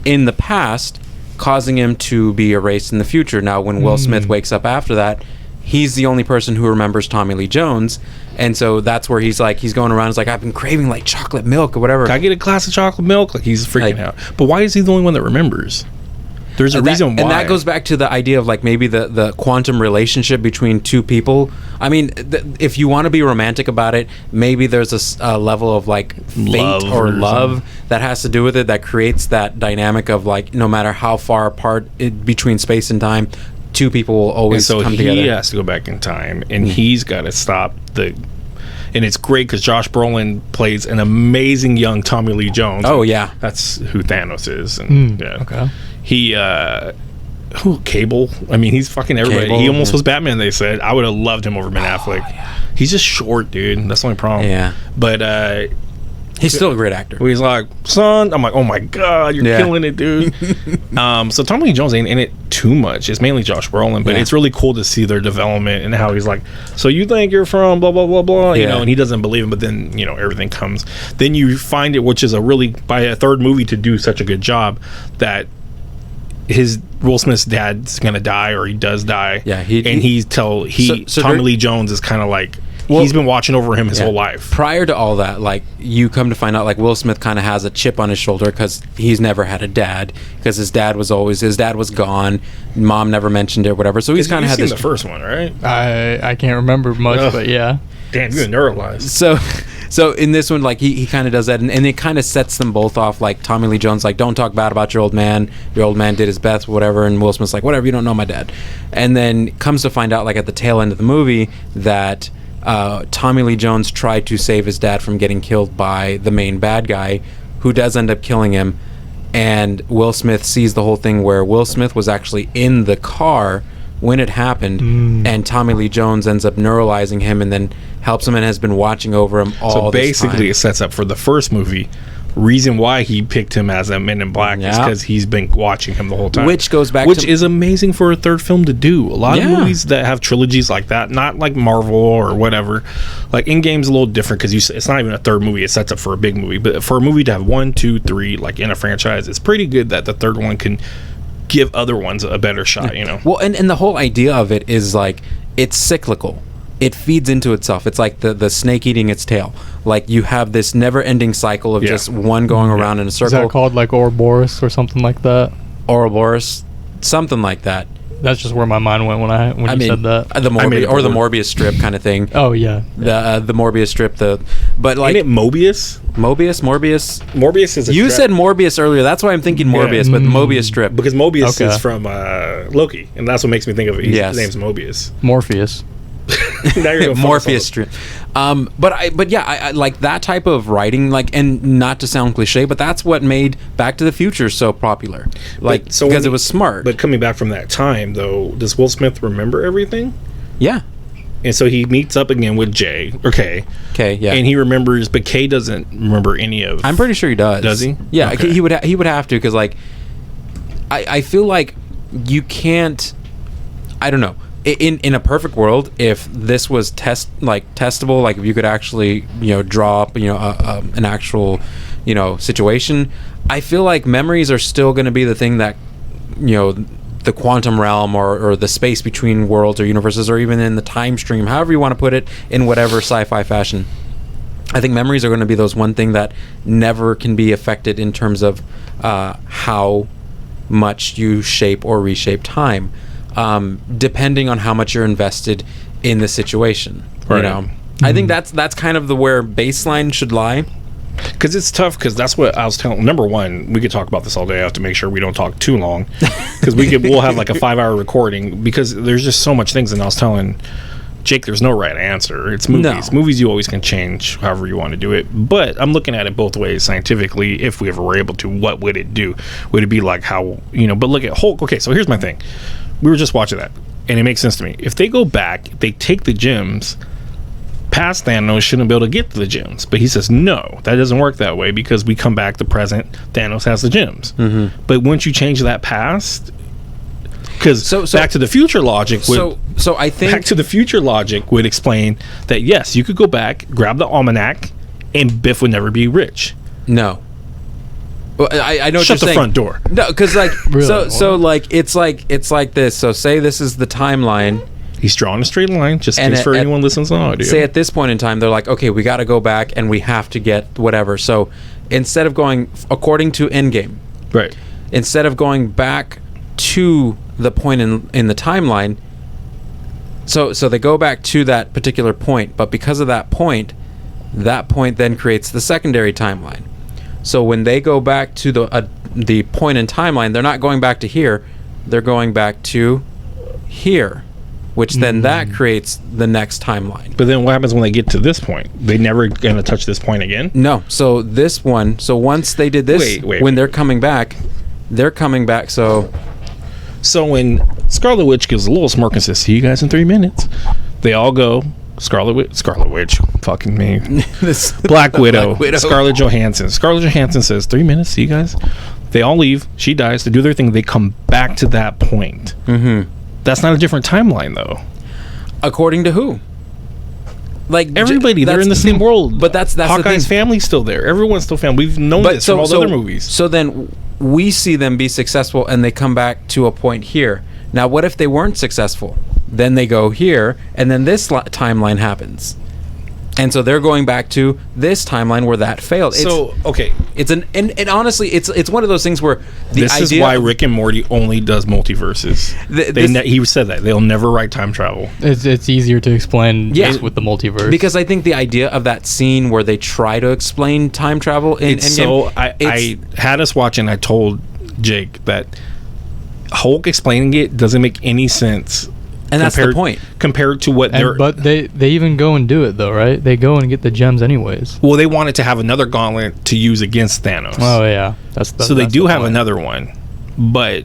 in the past, causing him to be erased in the future. Now, when Will Smith wakes up after that, he's the only person who remembers Tommy Lee Jones, and so that's where he's going around. He's like, I've been craving like chocolate milk or whatever. Can I get a glass of chocolate milk? Like he's freaking out. But why is he the only one that remembers? There's a reason why. And that goes back to the idea of like maybe the quantum relationship between two people. I mean, if you want to be romantic about it, maybe there's a level of like fate or love that has to do with it, that creates that dynamic of like, no matter how far apart between space and time, two people will always come together. So he has to go back in time, and he's got to stop the... And it's great because Josh Brolin plays an amazing young Tommy Lee Jones. Oh, yeah. That's who Thanos is. And Okay. He, Cable. I mean, he's fucking everybody. Cable, he almost was Batman, they said. I would have loved him over Ben Affleck. Yeah. He's just short, dude. That's the only problem. Yeah. But he's still a great actor. he's like, son, I'm like, oh my God, you're killing it, dude. So Tommy Lee Jones ain't in it too much. It's mainly Josh Brolin, but it's really cool to see their development and how he's like, so you think you're from blah, blah, blah, blah, you know, and he doesn't believe him, but then, everything comes. Then you find it, which is by a third movie to do such a good job, that Will Smith's dad's gonna die, or he does die. Yeah, Tommy Lee Jones is kind of like, he's been watching over him his whole life. Prior to all that, like, you come to find out, like, Will Smith kind of has a chip on his shoulder because he's never had a dad, because his dad was gone, mom never mentioned it or whatever, so he's kind of had this... the first one, right? I can't remember much, but yeah. Damn, you're neuralized. So in this one, like, he kind of does that, and it kind of sets them both off. Like, Tommy Lee Jones, like, don't talk bad about your old man. Your old man did his best, whatever. And Will Smith's like, whatever, you don't know my dad. And then comes to find out, like, at the tail end of the movie, that Tommy Lee Jones tried to save his dad from getting killed by the main bad guy, who does end up killing him. And Will Smith sees the whole thing where Will Smith was actually in the car when it happened, and Tommy Lee Jones ends up neuralizing him and then helps him and has been watching over him all So this time. basically it sets up for the first movie. Reason why he picked him as a Men in Black is because he's been watching him the whole time. Which goes back Which is amazing for a third film to do. A lot of Yeah. movies that have trilogies like that, not like Marvel or whatever. Like Endgame's a little different because it's not even a third movie. It sets up for a big movie. But for a movie to have 1, 2, 3, like in a franchise, it's pretty good that the third one can give other ones a better shot, Well, and the whole idea of it is like, it's cyclical. It feeds into itself. It's like the snake eating its tail. Like, you have this never-ending cycle of just one going around in a circle. Is that called like Ouroboros or something like that? Ouroboros, something like that. That's just where my mind went when you said that. The Morbius strip kind of thing. Oh yeah, the Morbius strip. But like, ain't it Mobius? Morbius is a you said Morbius earlier. That's why I'm thinking Morbius, but the Mobius strip. Because Mobius is from Loki, and that's what makes me think of it. His name's Mobius. Morpheus. Now you're gonna Morpheus strip. But yeah, I like that type of writing, like, and not to sound cliche, but that's what made Back to the Future so popular. Like, because it was smart. But coming back from that time, though, does Will Smith remember everything? Yeah. And so he meets up again with Jay or Kay. Okay, yeah. And he remembers, but Kay doesn't remember any of. I'm pretty sure he does. Does he? Yeah, Okay. he would have to, because like I feel like you can't. I don't know. In a perfect world, if this was testable, like if you could actually draw up an actual situation, I feel like memories are still going to be the thing that the quantum realm or the space between worlds or universes, or even in the time stream, however you want to put it, in whatever sci-fi fashion, I think memories are going to be those one thing that never can be affected in terms of how much you shape or reshape time, depending on how much you're invested in the situation. Right. I think that's kind of where baseline should lie. Because it's tough, because that's what I was telling. Number one, we could talk about this all day. I have to make sure we don't talk too long, because we'll have like a 5-hour recording, because there's just so much things. And I was telling Jake, there's no right answer. It's movies. No. Movies, you always can change however you want to do it. But I'm looking at it both ways scientifically. If we ever were able to, what would it do? Would it be like how But look at Hulk. Okay, so here's my thing. We were just watching that, and it makes sense to me. If they go back, they take the gems. Past Thanos shouldn't be able to get to the gems, but he says no, that doesn't work that way, because we come back to present, Thanos has the gems. Mm-hmm. But once you change that past, because Back to the Future logic would, so I think Back to the Future logic would explain that yes, you could go back, grab the almanac, and Biff would never be rich. No. Well, I know what Shut you're saying. the front door. No, because like Really? so like it's like this. So say this is the timeline. He's drawing a straight line, just in case for anyone listens on audio. Say at this point in time, they're like, okay, we got to go back and we have to get whatever. So instead of going according to endgame, right? Instead of going back to the point in the timeline, so they go back to that particular point, but because of that point then creates the secondary timeline. So when they go back to the point in timeline, they're not going back to here, they're going back to here, which then that creates the next timeline. But then what happens when they get to this point? They never gonna touch this point again? No. So this one, so once they did this, when they're coming back, so when Scarlet Witch gives a little smirk and says, see you guys in 3 minutes, they all go, Scarlet Witch, fucking me. Black Widow, Scarlett Johansson. Scarlett Johansson says, 3 minutes, see you guys. They all leave, she dies, they do their thing, they come back to that point. Mm-hmm. That's not a different timeline, though. According to who? Like everybody, they're in the same world. But that's Hawkeye's family's still there. Everyone's still family. We've known this from all the other movies. So then we see them be successful, and they come back to a point here. Now, what if they weren't successful? Then they go here, and then this timeline happens. And so they're going back to this timeline where that failed. It's and honestly, it's one of those things where this is why Rick and Morty only does multiverses. He said that they'll never write time travel. It's easier to explain just with the multiverse, because I think the idea of that scene where they try to explain time travel in Endgame. I had us watching. I told Jake that Hulk explaining it doesn't make any sense. And that's the point. Compared to what But they even go and do it, though, right? They go and get the gems anyways. Well, they wanted to have another gauntlet to use against Thanos. Oh, yeah. So they do have another one. But,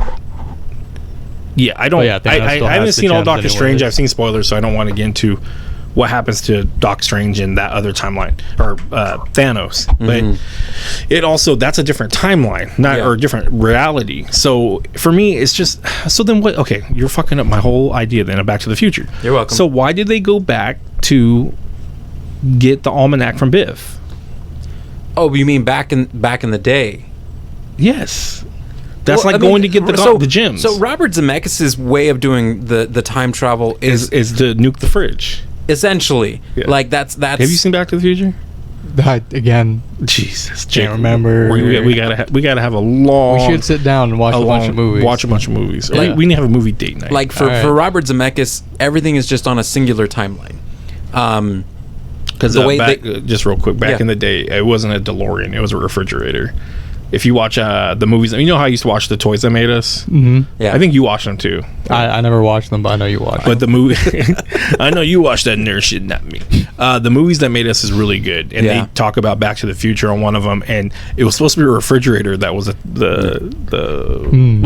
yeah, I don't... I haven't seen all Doctor Strange. I've seen spoilers, so I don't want to get into what happens to Doc Strange in that other timeline, or Thanos. But it also, that's a different timeline, or a different reality. So for me, it's just, so then what? Okay, you're fucking up my whole idea then of Back to the Future. You're welcome. So why did they go back to get the almanac from Biff? Oh, you mean back in the day? Yes. That's going to get the gems. So Robert Zemeckis' way of doing the time travel is to nuke the fridge. Essentially, like that's. Have you seen Back to the Future? Again, Jesus, can't remember. We gotta have a long. We should sit down and watch a bunch of movies. Watch a bunch of movies. Yeah. We need to have a movie date night. Like for Robert Zemeckis, everything is just on a singular timeline. Because just real quick, back in the day, it wasn't a DeLorean; it was a refrigerator. If you watch the movies, you know how I used to watch the Toys That Made Us. Yeah, I think you watched them too. I never watched them, but I know you watched. But the movie, I know you watched that nerd shit, not me. The Movies That Made Us is really good, and they talk about Back to the Future on one of them, and it was supposed to be a refrigerator that was I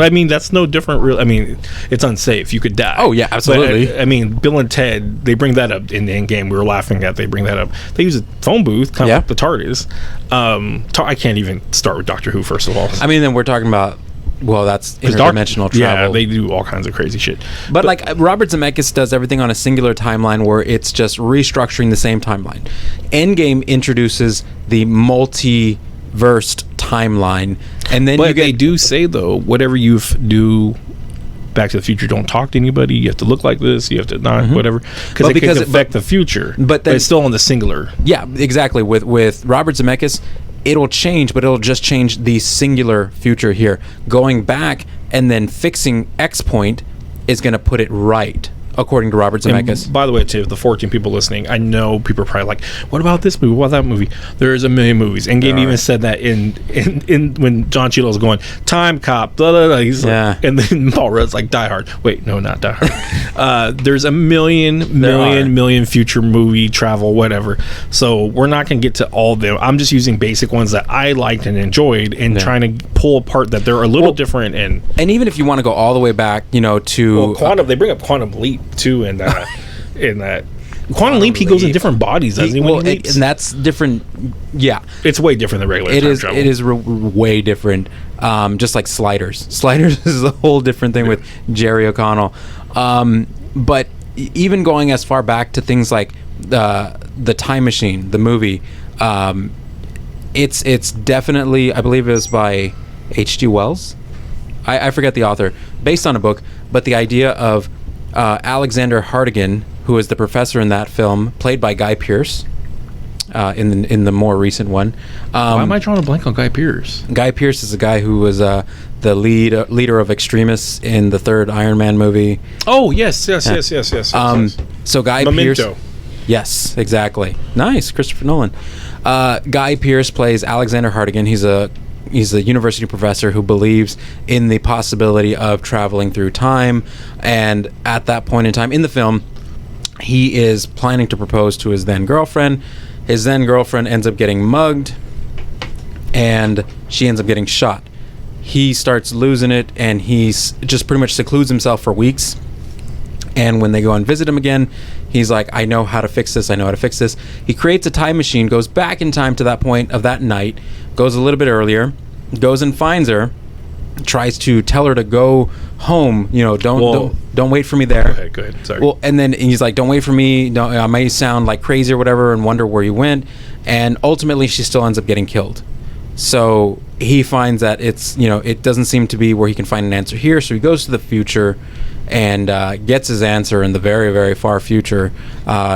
mean, that's no different. I mean, it's unsafe. You could die. Oh yeah, absolutely. But, I mean, Bill and Ted, they bring that up in the Endgame. We were laughing at. They bring that up. They use a phone booth, kind of like the TARDIS. I can't even start with Doctor Who, first of all. I mean, then we're talking about, well, that's interdimensional travel. Yeah, they do all kinds of crazy shit. But like Robert Zemeckis does everything on a singular timeline where it's just restructuring the same timeline. Endgame introduces the multiversed timeline, and then they do say though, whatever you do Back to the Future, don't talk to anybody. You have to look like this. You have to not whatever because it can affect the future. But it's still on the singular. Yeah, exactly. With Robert Zemeckis, it'll change, but it'll just change the singular future here. Going back and then fixing X point is going to put it right, according to Robert Zemeckis. And by the way, to the 14 people listening, I know people are probably like, what about this movie? What about that movie? There's a million movies. Endgame even said that in when John Cheadle's going, Time Cop, blah, blah, blah. He's like, and then Paul Rudd's like, Die Hard. Wait, no, not Die Hard. There's a million future movie travel, whatever. So we're not going to get to all of them. I'm just using basic ones that I liked and enjoyed and trying to pull apart that they're a little different. And even if you want to go all the way back, to... Quantum, they bring up Quantum Leap too in that Quantum Leap, he goes in different bodies, doesn't he? And that's different. Yeah, it's way different than regular time travel. It is way different. Just like Sliders is a whole different thing with Jerry O'Connell. But even going as far back to things like the Time Machine, the movie, it's definitely, I believe it was by H.G. Wells. I forget the author, based on a book, but the idea of Alexander Hartigan, who is the professor in that film, played by Guy Pearce, in the more recent one. Why am I drawing a blank on Guy Pearce? Guy Pearce is the guy who was the leader of extremists in the third Iron Man movie. Oh yes. So Guy Memento. Pearce. Yes, exactly. Nice, Christopher Nolan. Guy Pearce plays Alexander Hartigan. He's a university professor who believes in the possibility of traveling through time, and at that point in time in the film, he is planning to propose to his then girlfriend. His then girlfriend ends up getting mugged, and she ends up getting shot. He starts losing it, and he's just pretty much secludes himself for weeks. And when they go and visit him again, he's like, I know how to fix this. He creates a time machine, goes back in time to that point of that night, goes a little bit earlier, goes and finds her, tries to tell her to go home. Don't wait for me there. Go ahead. Sorry. Well, and then he's like, don't wait for me. Don't, I may sound like crazy or whatever, and wonder where you went. And ultimately, she still ends up getting killed. So he finds that it doesn't seem to be where he can find an answer here. So he goes to the future and gets his answer in the very, very far future,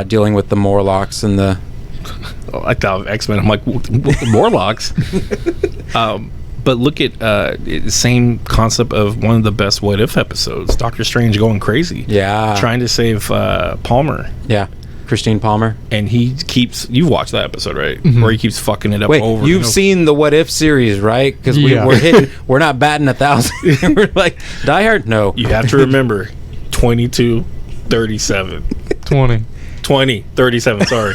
dealing with the Morlocks and the... I thought of X-Men. I'm like, the Morlocks? But look at the same concept of one of the best What If episodes, Doctor Strange going crazy. Yeah. Trying to save Palmer. Yeah. Christine Palmer. And he keeps... You've watched that episode, right? Mm-hmm. Where he keeps fucking it up over. You've seen the What If series, right? Because we're hitting... We're not batting 1,000. We're like, Die Hard? No. You have to remember, 22, 37. 20, 37, sorry.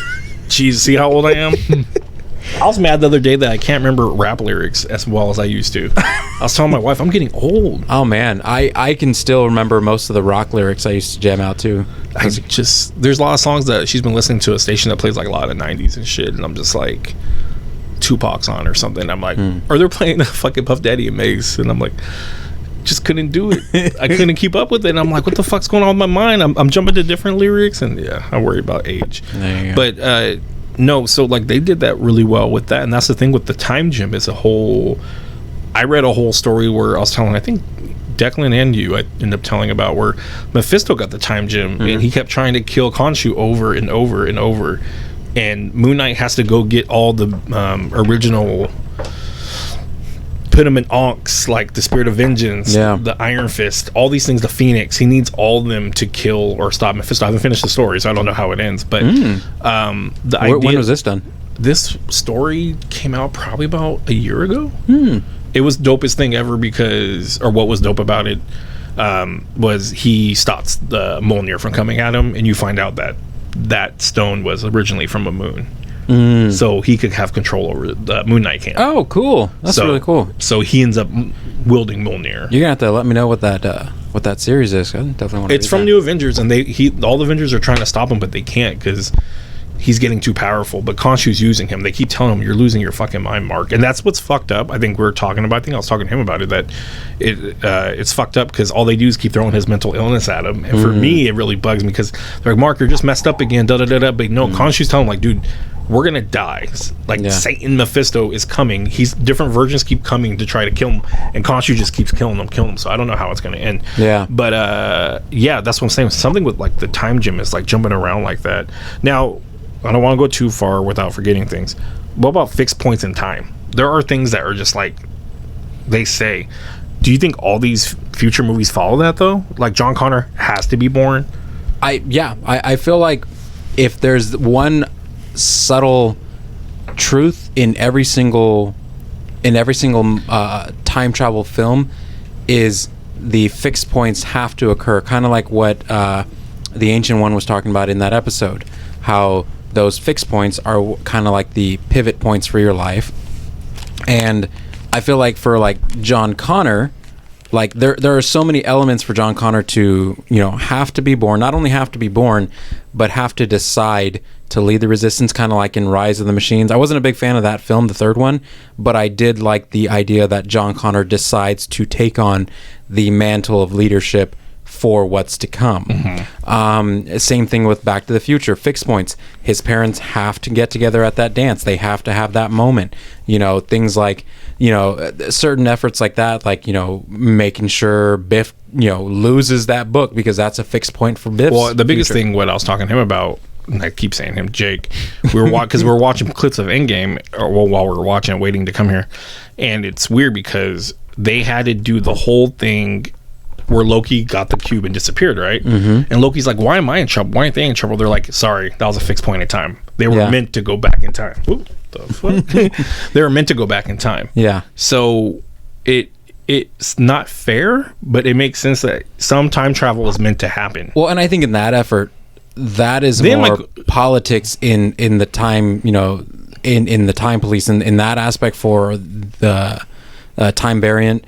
Jeez, see how old I am? I was mad the other day that I can't remember rap lyrics as well as I used to. I was telling my wife, I'm getting old. Oh, man. I can still remember most of the rock lyrics I used to jam out to. There's a lot of songs that she's been listening to a station that plays like a lot of 90s and shit, and I'm just like, Tupac's on or something. I'm like, or they're playing fucking Puff Daddy and Mace, and I'm like, just couldn't do it. I couldn't keep up with it, and I'm like, what the fuck's going on with my mind? I'm jumping to different lyrics, and I worry about age. There you go. But no, so like they did that really well with that, and that's the thing with the Time Gem is I read a whole story where I was telling, I think Declan and you, I ended up telling about where Mephisto got the Time Gem, and he kept trying to kill Khonshu over and over and over, and Moon Knight has to go get all the original, put him in Onks, like the Spirit of Vengeance, the Iron Fist, all these things, the Phoenix. He needs all of them to kill or stop Mephisto. I haven't finished the story, so I don't know how it ends. But the idea... When was this done? This story came out probably about a year ago. It was dopest thing ever because, or what was dope about it, was he stops the Mjolnir from coming at him, and you find out that that stone was originally from a moon. So he could have control over the Moon Knight can. Oh, cool. That's really cool. So he ends up wielding Mjolnir. You're gonna have to let me know what that series is. I definitely want to. It's from New Avengers, and all the Avengers are trying to stop him, but they can't because he's getting too powerful. But Khonshu's using him. They keep telling him, "You're losing your fucking mind, Mark," and that's what's fucked up. I think I was talking to him about it. That it's fucked up because all they do is keep throwing his mental illness at him. And for me, it really bugs me because they're like, "Mark, you're just messed up again." Da da da da. But no, Khonshu's telling him, like, "Dude, we're gonna die. Like Satan Mephisto is coming. Different versions keep coming to try to kill him, and Khonshu just keeps killing them. So I don't know how it's gonna end. Yeah. But that's what I'm saying. Something with like the time gem is like jumping around like that. Now, I don't want to go too far without forgetting things. What about fixed points in time? There are things that are just like they say. Do you think all these future movies follow that though? Like John Connor has to be born. I feel like if there's one subtle truth in every single time travel film, is the fixed points have to occur, kind of like what the Ancient One was talking about in that episode, how those fixed points are kind of like the pivot points for your life. And I feel like for like John Connor, like there are so many elements for John Connor to, have to be born, not only have to be born, but have to decide to lead the resistance, kind of like in Rise of the Machines. I wasn't a big fan of that film, the third one, but I did like the idea that John Connor decides to take on the mantle of leadership for what's to come. Same thing with Back to the Future, fixed points. His parents have to get together at that dance. They have to have that moment. Things like, certain efforts like that, like, making sure Biff, loses that book, because that's a fixed point for Biff. Well, the biggest thing, what I was talking to him about, and I keep saying him, Jake, we were because we're watching clips of Endgame, while we're watching, waiting to come here, and it's weird because they had to do the whole thing where Loki got the cube and disappeared, right? And Loki's like, "Why am I in trouble? Why aren't they in trouble?" They're like, "Sorry, that was a fixed point in time. They were meant to go back in time." What the fuck? They were meant to go back in time. Yeah. So it's not fair, but it makes sense that some time travel is meant to happen. Well, and I think in that effort, that is then more politics in the time, in the time police, in that aspect for the time variant.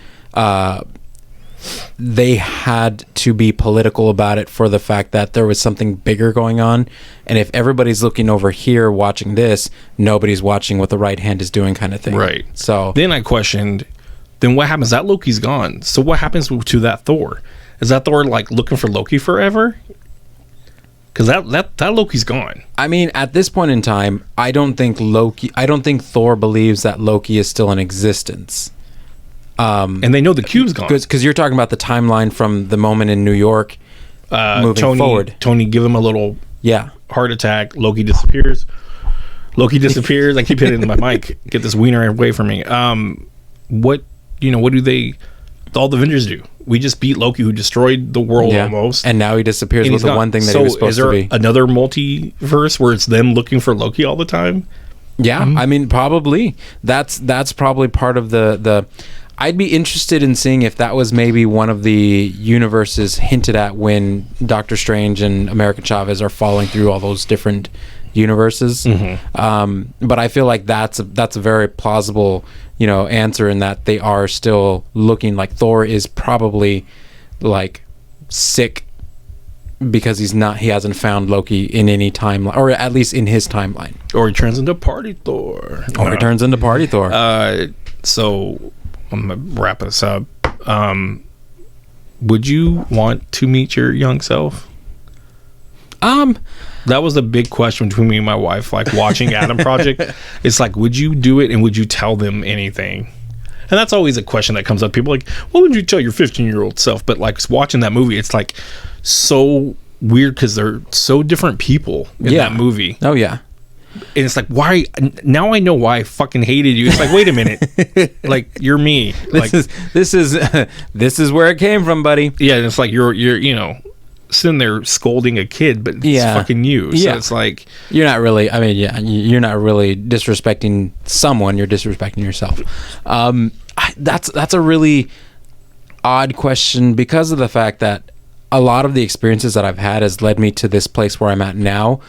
They had to be political about it for the fact that there was something bigger going on, and if everybody's looking over here watching this, nobody's watching what the right hand is doing, kind of thing. Right. So then I questioned, then what happens? That Loki's gone. So what happens to that Thor? Is that Thor like looking for Loki forever? Because that Loki's gone. I mean, at this point in time, I don't think Thor believes that Loki is still in existence. And they know the cube's gone. Because you're talking about the timeline from the moment in New York moving forward. Tony give him a little heart attack. Loki disappears. I keep hitting my mic. Get this wiener away from me. What do all the Avengers do? We just beat Loki, who destroyed the world almost. And now he disappears with the one thing that he was supposed to be. Is there another multiverse where it's them looking for Loki all the time? Yeah, I mean, probably. That's probably part of the I'd be interested in seeing if that was maybe one of the universes hinted at when Doctor Strange and America Chavez are falling through all those different universes. But I feel like that's a very plausible, answer, in that they are still looking like Thor is probably like sick because he hasn't found Loki in any timeline, or at least in his timeline. Or he turns into Party Thor. So I'm gonna wrap this up. Would you want to meet your young self? That was the big question between me and my wife, like watching Adam Project. It's like, would you do it, and would you tell them anything? And that's always a question that comes up. People are like, what would you tell your 15-year-old self? But like watching that movie, it's like so weird because they're so different people in that movie. Oh yeah. And it's like, why? Now I know why I fucking hated you. It's like, wait a minute, like you're me. This is where it came from, buddy. Yeah, and it's like you're sitting there scolding a kid, but it's fucking you. So it's like you're not really. I mean, you're not really disrespecting someone. You're disrespecting yourself. that's a really odd question because of the fact that a lot of the experiences that I've had has led me to this place where I'm at now.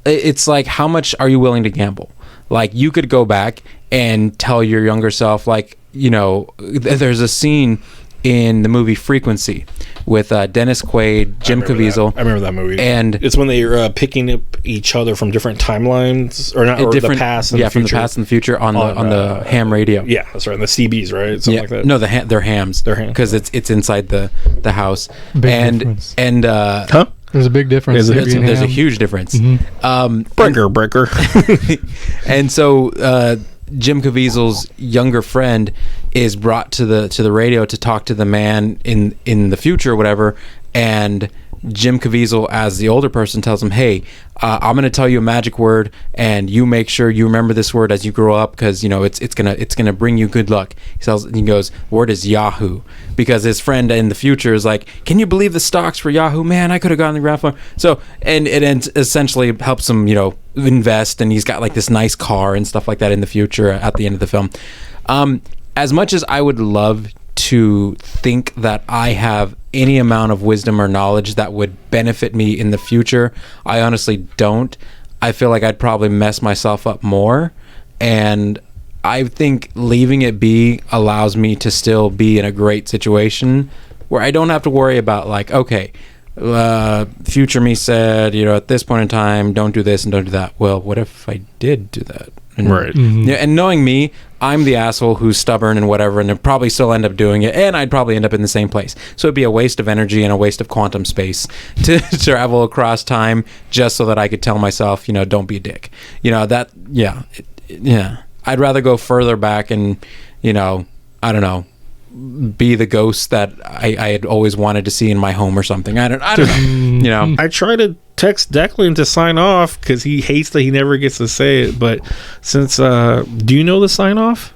It's like, how much are you willing to gamble? Like, you could go back and tell your younger self, like, you know, there's a scene in the movie Frequency with Dennis Quaid, Jim Caviezel. I remember that movie. And it's when they're picking up each other from different timelines, or not, or the past and the future. From the past and the future on the ham radio. Yeah, that's right. The CBs, right? Something like that. No, they're hams. They're hams. Because it's inside the house. Big difference. And Huh? There's a big difference. There's a huge difference. Mm-hmm. Breaker. And so Jim Caviezel's younger friend is brought to the radio to talk to the man in the future or whatever, and Jim Caviezel, as the older person, tells him, hey, I'm going to tell you a magic word, and you make sure you remember this word as you grow up, because, you know, it's gonna bring you good luck. He goes, word is Yahoo, because his friend in the future is like, can you believe the stocks for Yahoo? Man, I could have gotten the ground floor. So, and it essentially helps him, you know, invest, and he's got like this nice car and stuff like that in the future at the end of the film. As much as I would love to think that I have any amount of wisdom or knowledge that would benefit me in the future, I honestly don't. I feel like I'd probably mess myself up more, and I think leaving it be allows me to still be in a great situation where I don't have to worry about, like, okay, future me said, you know, at this point in time, don't do this and don't do that. Well, what if I did do that? And, right. Yeah, and knowing me, I'm the asshole who's stubborn and whatever, and I'd probably still end up doing it, and I'd probably end up in the same place. So it'd be a waste of energy and a waste of quantum space to travel across time just so that I could tell myself, you know, don't be a dick. You know, that, yeah. I'd rather go further back and, you know, I don't know, be the ghost that I had always wanted to see in my home or something. I don't know. You know, I try to text Declan to sign off because he hates that he never gets to say it. But since do you know the sign off?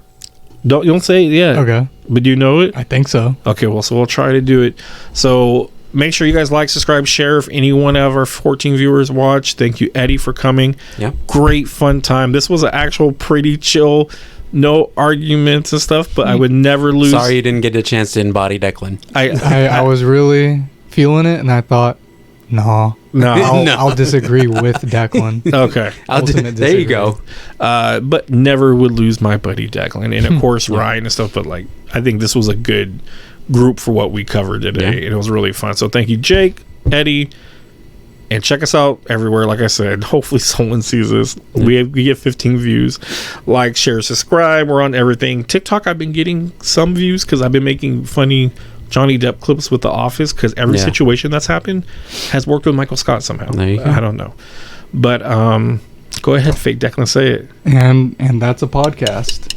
You don't say it yet. Okay, but do you know it? I think so. Okay, well, so we'll try to do it. So make sure you guys like, subscribe, share. If any one of our 14 viewers watch, thank you, Eddie, for coming. Yeah, great fun time. This was an actual pretty chill. No arguments and stuff, but I would never lose. Sorry you didn't get a chance to embody Declan. I was really feeling it, and I thought, no, I'll disagree with Declan. Okay, there you go. But never would lose my buddy Declan, and of course Ryan and stuff. But like, I think this was a good group for what we covered today, and it was really fun. So thank you, Jake, Eddie. And check us out everywhere. Like I said, hopefully someone sees this. We get 15 views. Like, share, subscribe. We're on everything. TikTok, I've been getting some views because I've been making funny Johnny Depp clips with The Office, because every situation that's happened has worked with Michael Scott somehow. There you go. I don't know. But go ahead, fake Declan, say it. And that's a podcast.